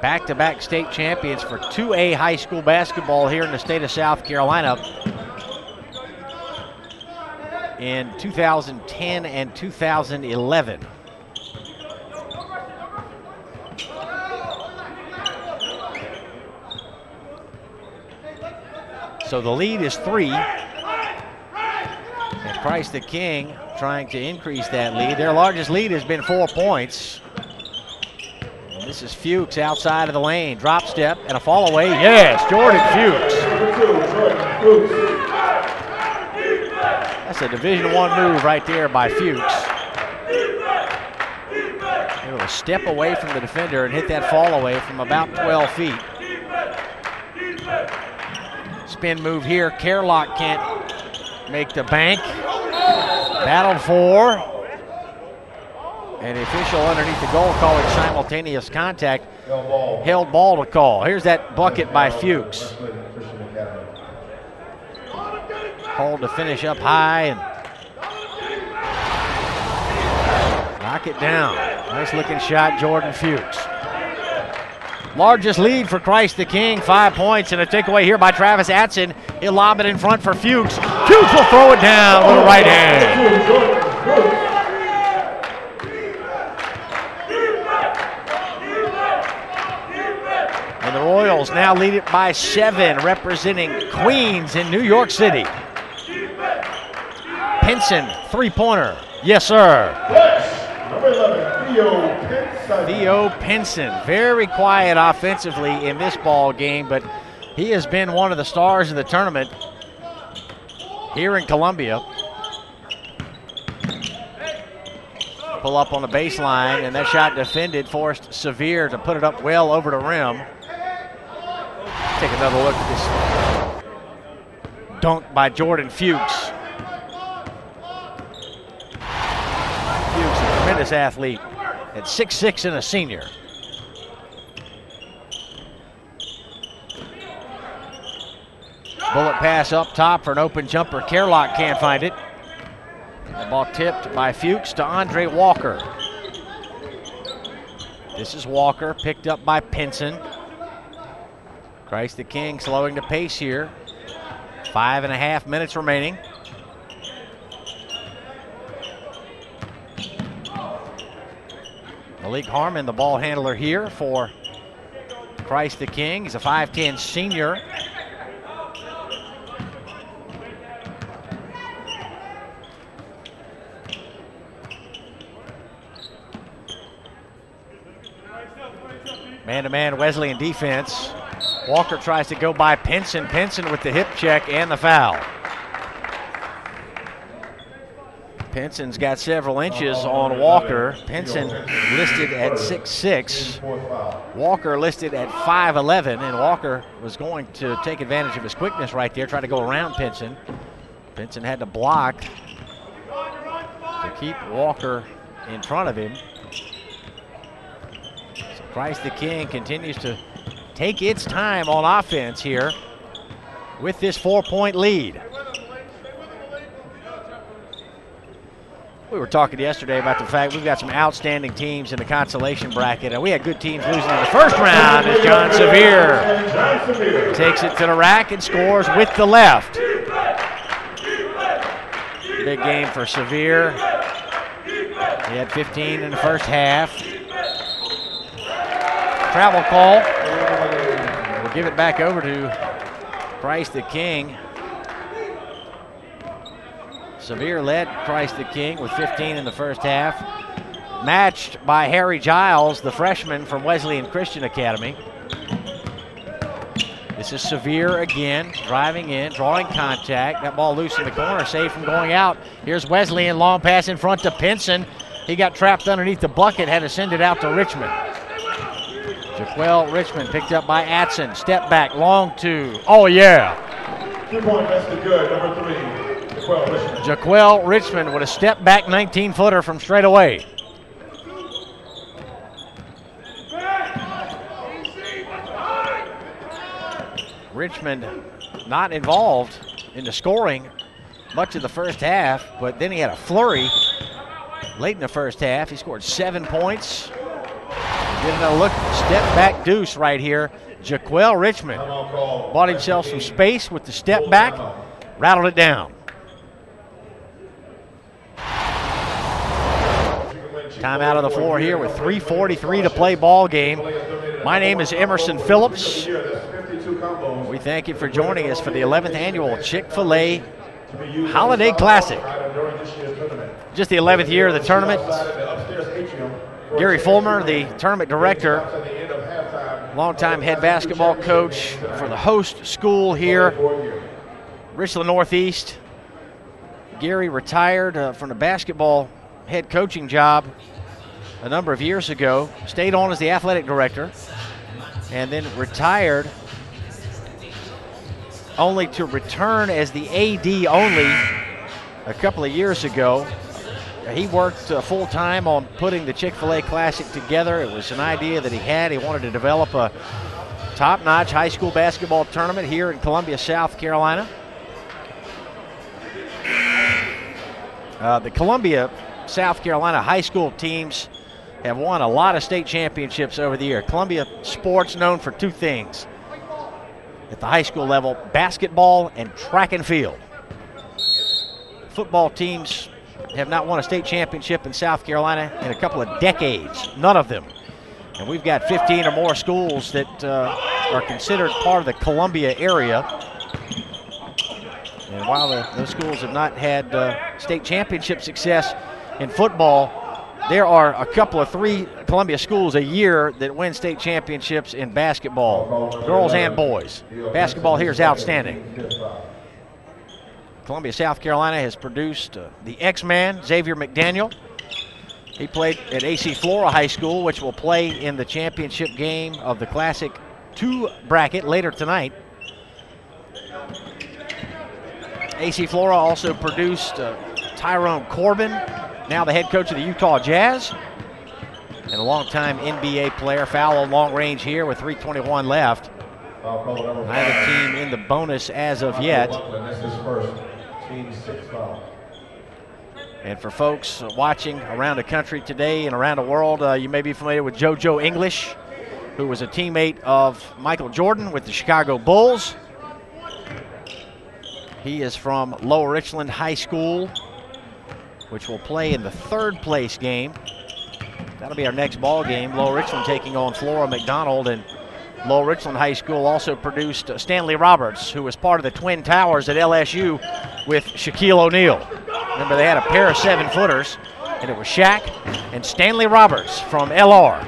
back-to-back state champions for 2A high school basketball here in the state of South Carolina in 2010 and 2011. So the lead is 3. And Christ the King trying to increase that lead. Their largest lead has been 4 points. This is Fuchs outside of the lane. Drop step and a fall away. Yes, Jordan Fuchs. That's a Division I move right there by Fuchs. Able to step away from the defender and hit that fall away from about 12 feet. Spin move here. Kerlock can't make the bank. Battled for. And the official underneath the goal calling simultaneous contact. Held ball to call. Here's that bucket by Fuchs. Hold to finish up high and knock it down. Nice looking shot, Jordan Fuchs. Largest lead for Christ the King, 5 points, and a takeaway here by Travis Atson. He'll lob it in front for Fuchs. Fuchs will throw it down with a right hand. And the Royals now lead it by 7, representing Queens in New York City. Pinson, three-pointer. Yes, sir. Number 11, Theo Pinson, very quiet offensively in this ball game, but he has been one of the stars of the tournament here in Columbia. Pull up on the baseline, and that shot defended forced Sevier to put it up well over the rim. Take another look at this dunk by Jordan Fuchs. Fuchs, a tremendous athlete at 6'6" and a senior. Bullet pass up top for an open jumper. Kerlock can't find it. The ball tipped by Fuchs to Andre Walker. This is Walker, picked up by Pinson. Christ the King slowing the pace here. 5.5 minutes remaining. Malik Harmon, the ball handler here for Christ the King. He's a 5'10" senior. Man-to-man Wesleyan defense. Walker tries to go by Pinson. Pinson with the hip check and the foul. Pinson's got several inches on Walker. Pinson listed at 6'6". Walker listed at 5'11", and Walker was going to take advantage of his quickness right there, try to go around Pinson. Pinson had to block to keep Walker in front of him. So Christ the King continues to take its time on offense here with this 4-point lead. We were talking yesterday about the fact we've got some outstanding teams in the consolation bracket, and we had good teams losing in the first round as John Sevier takes it to the rack and scores with the left. Big game for Sevier. He had 15 in the first half. Travel call. We'll give it back over to Christ the King. Sevier led Christ the King with 15 in the first half, matched by Harry Giles, the freshman from Wesleyan Christian Academy. This is Sevier again, driving in, drawing contact. That ball loose in the corner, saved from going out. Here's Wesleyan, long pass in front to Pinson. He got trapped underneath the bucket, had to send it out to Richmond. Jaquel Richmond picked up by Atson. Step back, long two. Oh, yeah. 3-point basket good, number 3. Jaquel Richmond with a step back 19-footer from straight away. Richmond not involved in the scoring much of the first half, but then he had a flurry late in the first half. He scored 7 points. Get another look, step back deuce right here. Jaquel Richmond bought himself some space with the step back, rattled it down. Time out of the floor here with 3:43 to play ball game. My name is Emerson Phillips. We thank you for joining us for the 11th annual Chick-fil-A Holiday Classic. Just the 11th year of the tournament. Gary Fulmer, the tournament director, longtime head basketball coach for the host school here, Richland Northeast. Gary retired from the basketball head coaching job a number of years ago, stayed on as the athletic director, and then retired only to return as the AD only a couple of years ago. He worked full-time on putting the Chick-fil-A Classic together. It was an idea that he had. He wanted to develop a top-notch high school basketball tournament here in Columbia, South Carolina. The Columbia, South Carolina high school teams have won a lot of state championships over the year. Columbia sports known for two things at the high school level: basketball and track and field. Football teams have not won a state championship in South Carolina in a couple of decades, none of them. And we've got 15 or more schools that are considered part of the Columbia area. And while those schools have not had state championship success in football, there are a couple of 3 Columbia schools a year that win state championships in basketball, girls and boys. Basketball here is outstanding. Columbia, South Carolina has produced the X-Man, Xavier McDaniel. He played at AC Flora High School, which will play in the championship game of the Classic 2 bracket later tonight. AC Flora also produced Tyrone Corbin, now the head coach of the Utah Jazz, and a longtime NBA player. Foul on long range here with 3:21 left. Neither team in the bonus as of yet. And for folks watching around the country today and around the world, you may be familiar with JoJo English, who was a teammate of Michael Jordan with the Chicago Bulls. He is from Lower Richland High School, which will play in the 3rd place game. That'll be our next ball game. Lower Richland taking on Flora McDonald, and Lower Richland High School also produced Stanley Roberts, who was part of the Twin Towers at LSU with Shaquille O'Neal. Remember, they had a pair of 7-footers, and it was Shaq and Stanley Roberts from LR.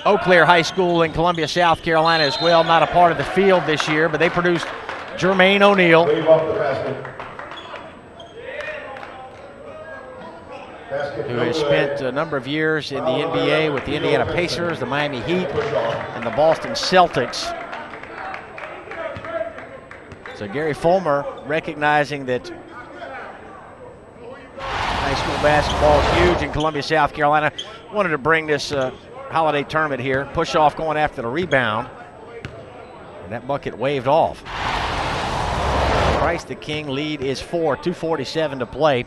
Eau Claire High School in Columbia, South Carolina as well. Not a part of the field this year, but they produced Jermaine O'Neal. Leave off the basket. Who has spent a number of years in the NBA with the Indiana Pacers, the Miami Heat, and the Boston Celtics. So Gary Fulmer, recognizing that high school basketball is huge in Columbia, South Carolina, wanted to bring this holiday tournament here. Push off going after the rebound. And that bucket waved off. Christ the King lead is 4, 2:47 to play.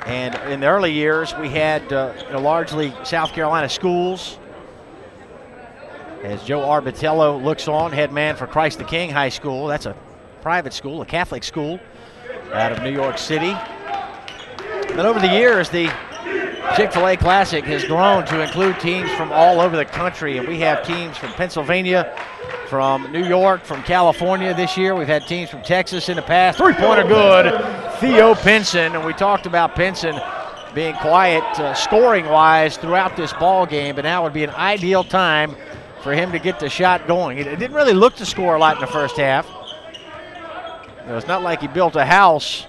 And in the early years, we had largely South Carolina schools. As Joe Arbitello looks on, head man for Christ the King High School. That's a private school, a Catholic school out of New York City. But over the years, the Chick-fil-A Classic has grown to include teams from all over the country. And we have teams from Pennsylvania, from New York, from California this year. We've had teams from Texas in the past. Three-pointer good, Theo Pinson. And we talked about Pinson being quiet scoring-wise throughout this ball game, but now would be an ideal time for him to get the shot going. It didn't really look to score a lot in the first half. It's not like he built a house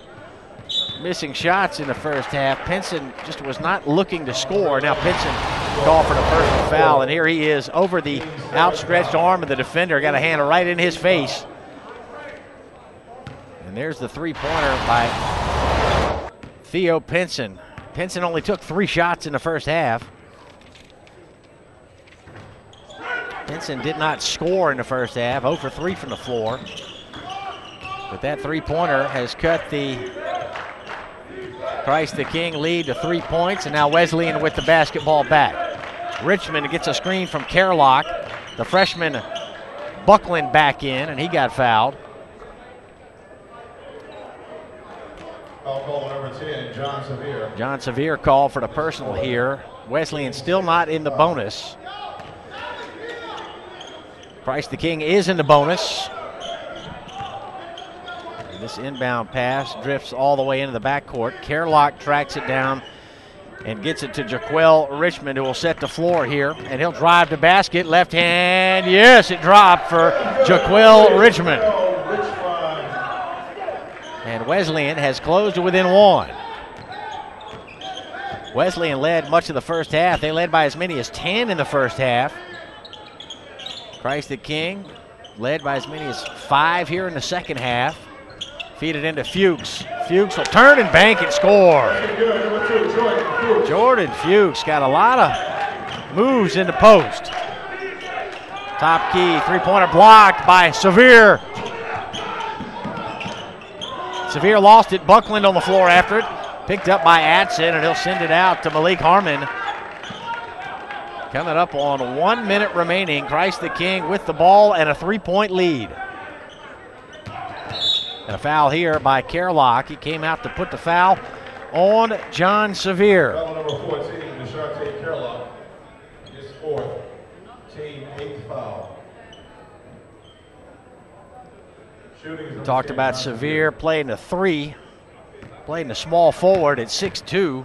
missing shots in the first half. Pinson just was not looking to score. Now Pinson called for the personal foul, and here he is over the outstretched arm of the defender. Got a hand right in his face. And there's the three-pointer by Theo Pinson. Pinson only took 3 shots in the first half. Pinson did not score in the first half, 0 for 3 from the floor. But that three-pointer has cut the Christ the King lead to 3 points, and now Wesleyan with the basketball back. Richmond gets a screen from Kerlock. The freshman Buckland back in, and he got fouled. Foul call number 10, John Sevier. John Sevier called for the personal here. Wesleyan still not in the bonus. Christ the King is in the bonus. And this inbound pass drifts all the way into the backcourt. Kerlock tracks it down and gets it to Jaquel Richmond, who will set the floor here. And he'll drive to basket, left hand. Yes, it dropped for Jaquel Richmond. And Wesleyan has closed to within 1. Wesleyan led much of the first half. They led by as many as 10 in the first half. Christ the King led by as many as 5 here in the second half. Feed it into Fuchs. Fuchs will turn and bank and score. Jordan Fuchs got a lot of moves in the post. Top key, three-pointer blocked by Sevier. Sevier lost it. Buckland on the floor after it. Picked up by Atson, and he'll send it out to Malik Harmon. Coming up on 1 minute remaining. Christ the King with the ball and a 3-point lead. And a foul here by Kerlock. He came out to put the foul on John Sevier. Foul number 14, Deshante Kerlock. His 4th, team 8th foul. Talked about Sevier playing the 3, playing the small forward at 6'2",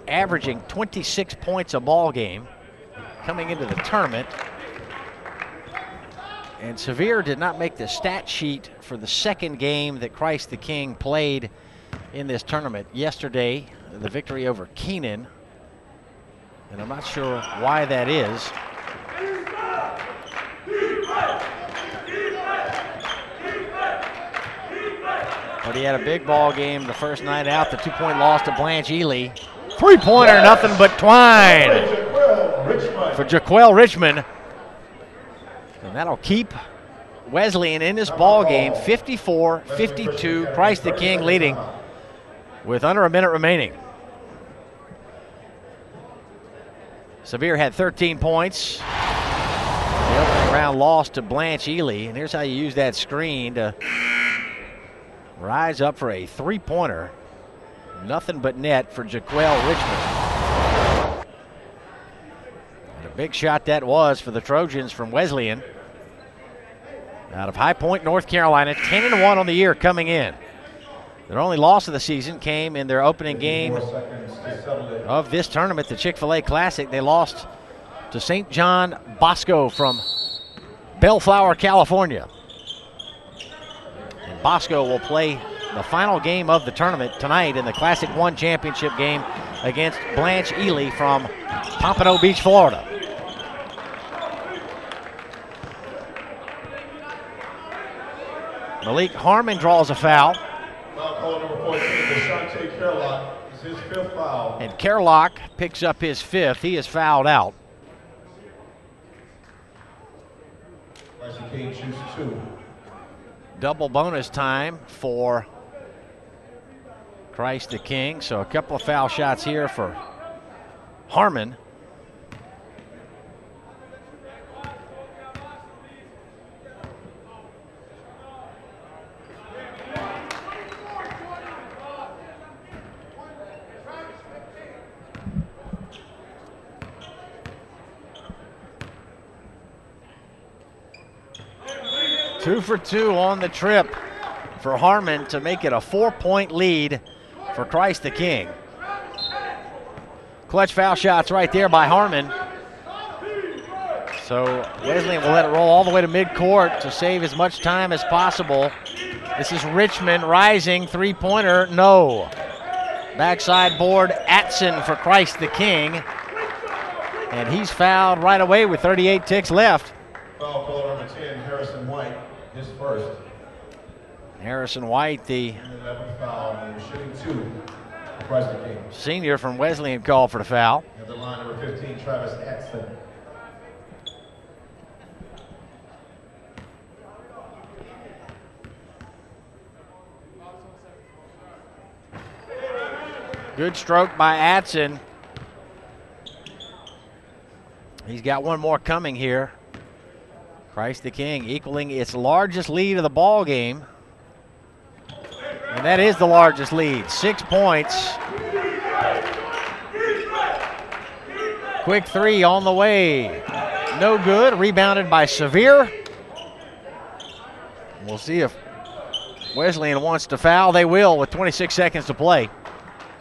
averaging 26 points a ball game coming into the tournament. And Sevier did not make the stat sheet for the second game that Christ the King played in this tournament. Yesterday, the victory over Keenan. And I'm not sure why that is. But he had a big ball game the first night out, the 2-point loss to Blanche Ely. 3-pointer, nothing but twine for Jaquel Richmond. And that'll keep Wesleyan in this ball game, 54-52. Christ the King leading with under a minute remaining. Sevier had 13 points. The opening round loss to Blanche Ely. And here's how you use that screen to rise up for a 3-pointer. Nothing but net for Jaquel Richmond. And a big shot that was for the Trojans from Wesleyan. Out of High Point, North Carolina, 10-1 on the year coming in. Their only loss of the season came in their opening game of this tournament, the Chick-fil-A Classic. They lost to St. John Bosco from Bellflower, California. And Bosco will play the final game of the tournament tonight in the Classic 1 championship game against Blanche Ely from Pompano Beach, Florida. Malik Harmon draws a foul. Foul call number 14, Deshante Kerlock. It's his 5th foul. And Kerlock picks up his 5th. He is fouled out. Bryson King shoots 2. Double bonus time for Christ the King. So a couple of foul shots here for Harmon. Two for two on the trip for Harmon to make it a 4-point lead for Christ the King. Clutch foul shots right there by Harmon. So Wesleyan will let it roll all the way to midcourt to save as much time as possible. This is Richmond rising, 3-pointer, no. Backside board, Atson for Christ the King. And he's fouled right away with 38 ticks left. Foul call number 10, Harrison White, his 1st. Harrison White, the 11th foul, and shooting 2, Christ the King. senior from Wesleyan, called for the foul. At the line, number 15, Travis Atson. Good stroke by Atson. He's got one more coming here. Christ the King equaling its largest lead of the ball game. And that is the largest lead, 6 points. Quick three on the way. No good, rebounded by Sevier. We'll see if Wesleyan wants to foul. They will with 26 seconds to play.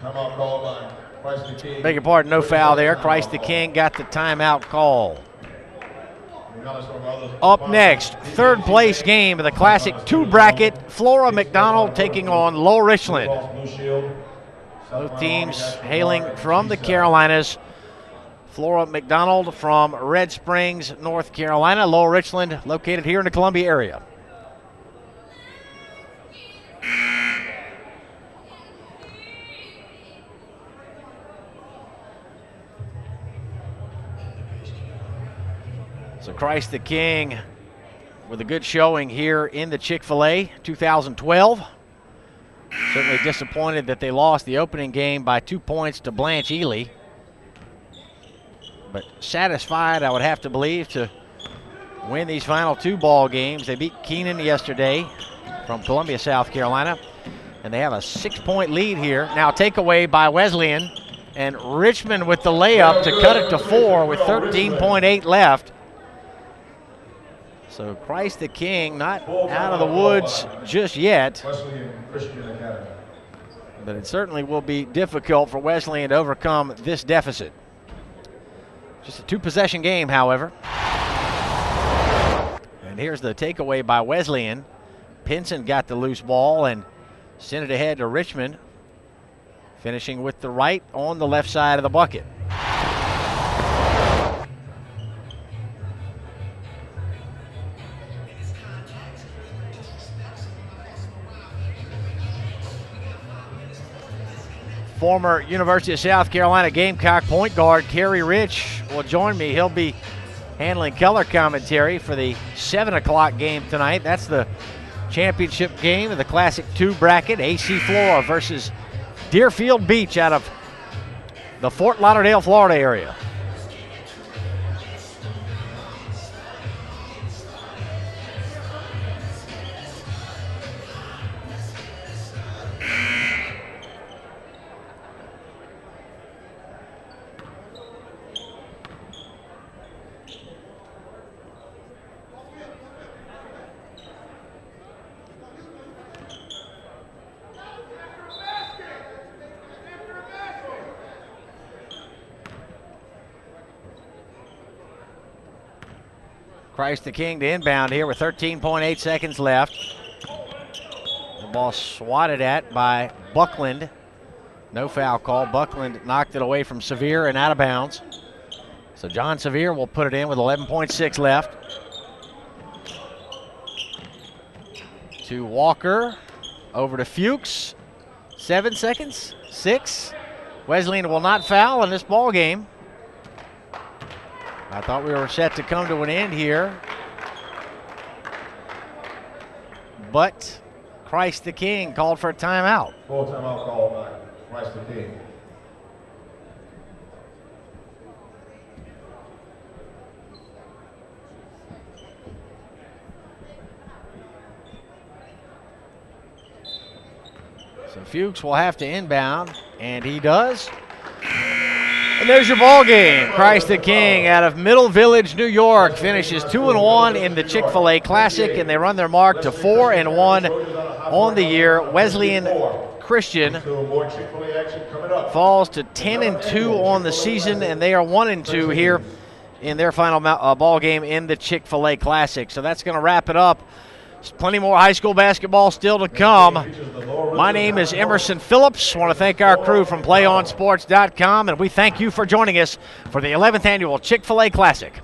Timeout called by Christ the King. Beg your pardon, no foul there. Christ the King got the timeout call. Up next, 3rd place game of the Classic 2 bracket. Flora McDonald taking on Low Richland. Both teams hailing from the Carolinas. Flora McDonald from Red Springs, North Carolina. Low Richland located here in the Columbia area. So Christ the King with a good showing here in the Chick-fil-A 2012. Certainly disappointed that they lost the opening game by 2 points to Blanche Ely. But satisfied, I would have to believe, to win these final 2 ball games. They beat Keenan yesterday from Columbia, South Carolina. And they have a 6-point lead here. Now takeaway by Wesleyan. And Richmond with the layup to cut it to 4 with 13.8 left. So Christ the King not out of the woods just yet. But it certainly will be difficult for Wesleyan to overcome this deficit. Just a 2-possession game, however. And here's the takeaway by Wesleyan. Pinson got the loose ball and sent it ahead to Richmond, finishing with the right on the left side of the bucket. Former University of South Carolina Gamecock point guard Kerry Rich will join me. He'll be handling color commentary for the 7 o'clock game tonight. That's the championship game of the Classic 2 bracket. AC Flora versus Deerfield Beach out of the Fort Lauderdale, Florida area. Christ the King to inbound here with 13.8 seconds left. The ball swatted at by Buckland. No foul call. Buckland knocked it away from Sevier and out of bounds. So John Sevier will put it in with 11.6 left. To Walker. Over to Fuchs. 7 seconds. 6. Wesleyan will not foul in this ball game. I thought we were set to come to an end here. But Christ the King called for a timeout. Full timeout called by Christ the King. So Fuchs will have to inbound, and he does. And there's your ball game. Christ the King out of Middle Village, New York, finishes 2-1 in the Chick-fil-A Classic, and they run their mark to 4-1 on the year. Wesleyan Christian falls to 10-2 on the season, and they are 1-2 here in their final ball game in the Chick-fil-A Classic. So that's going to wrap it up. There's plenty more high school basketball still to come. My name is Emerson Phillips. I want to thank our crew from PlayOnSports.com, and we thank you for joining us for the 11th Annual Chick-fil-A Classic.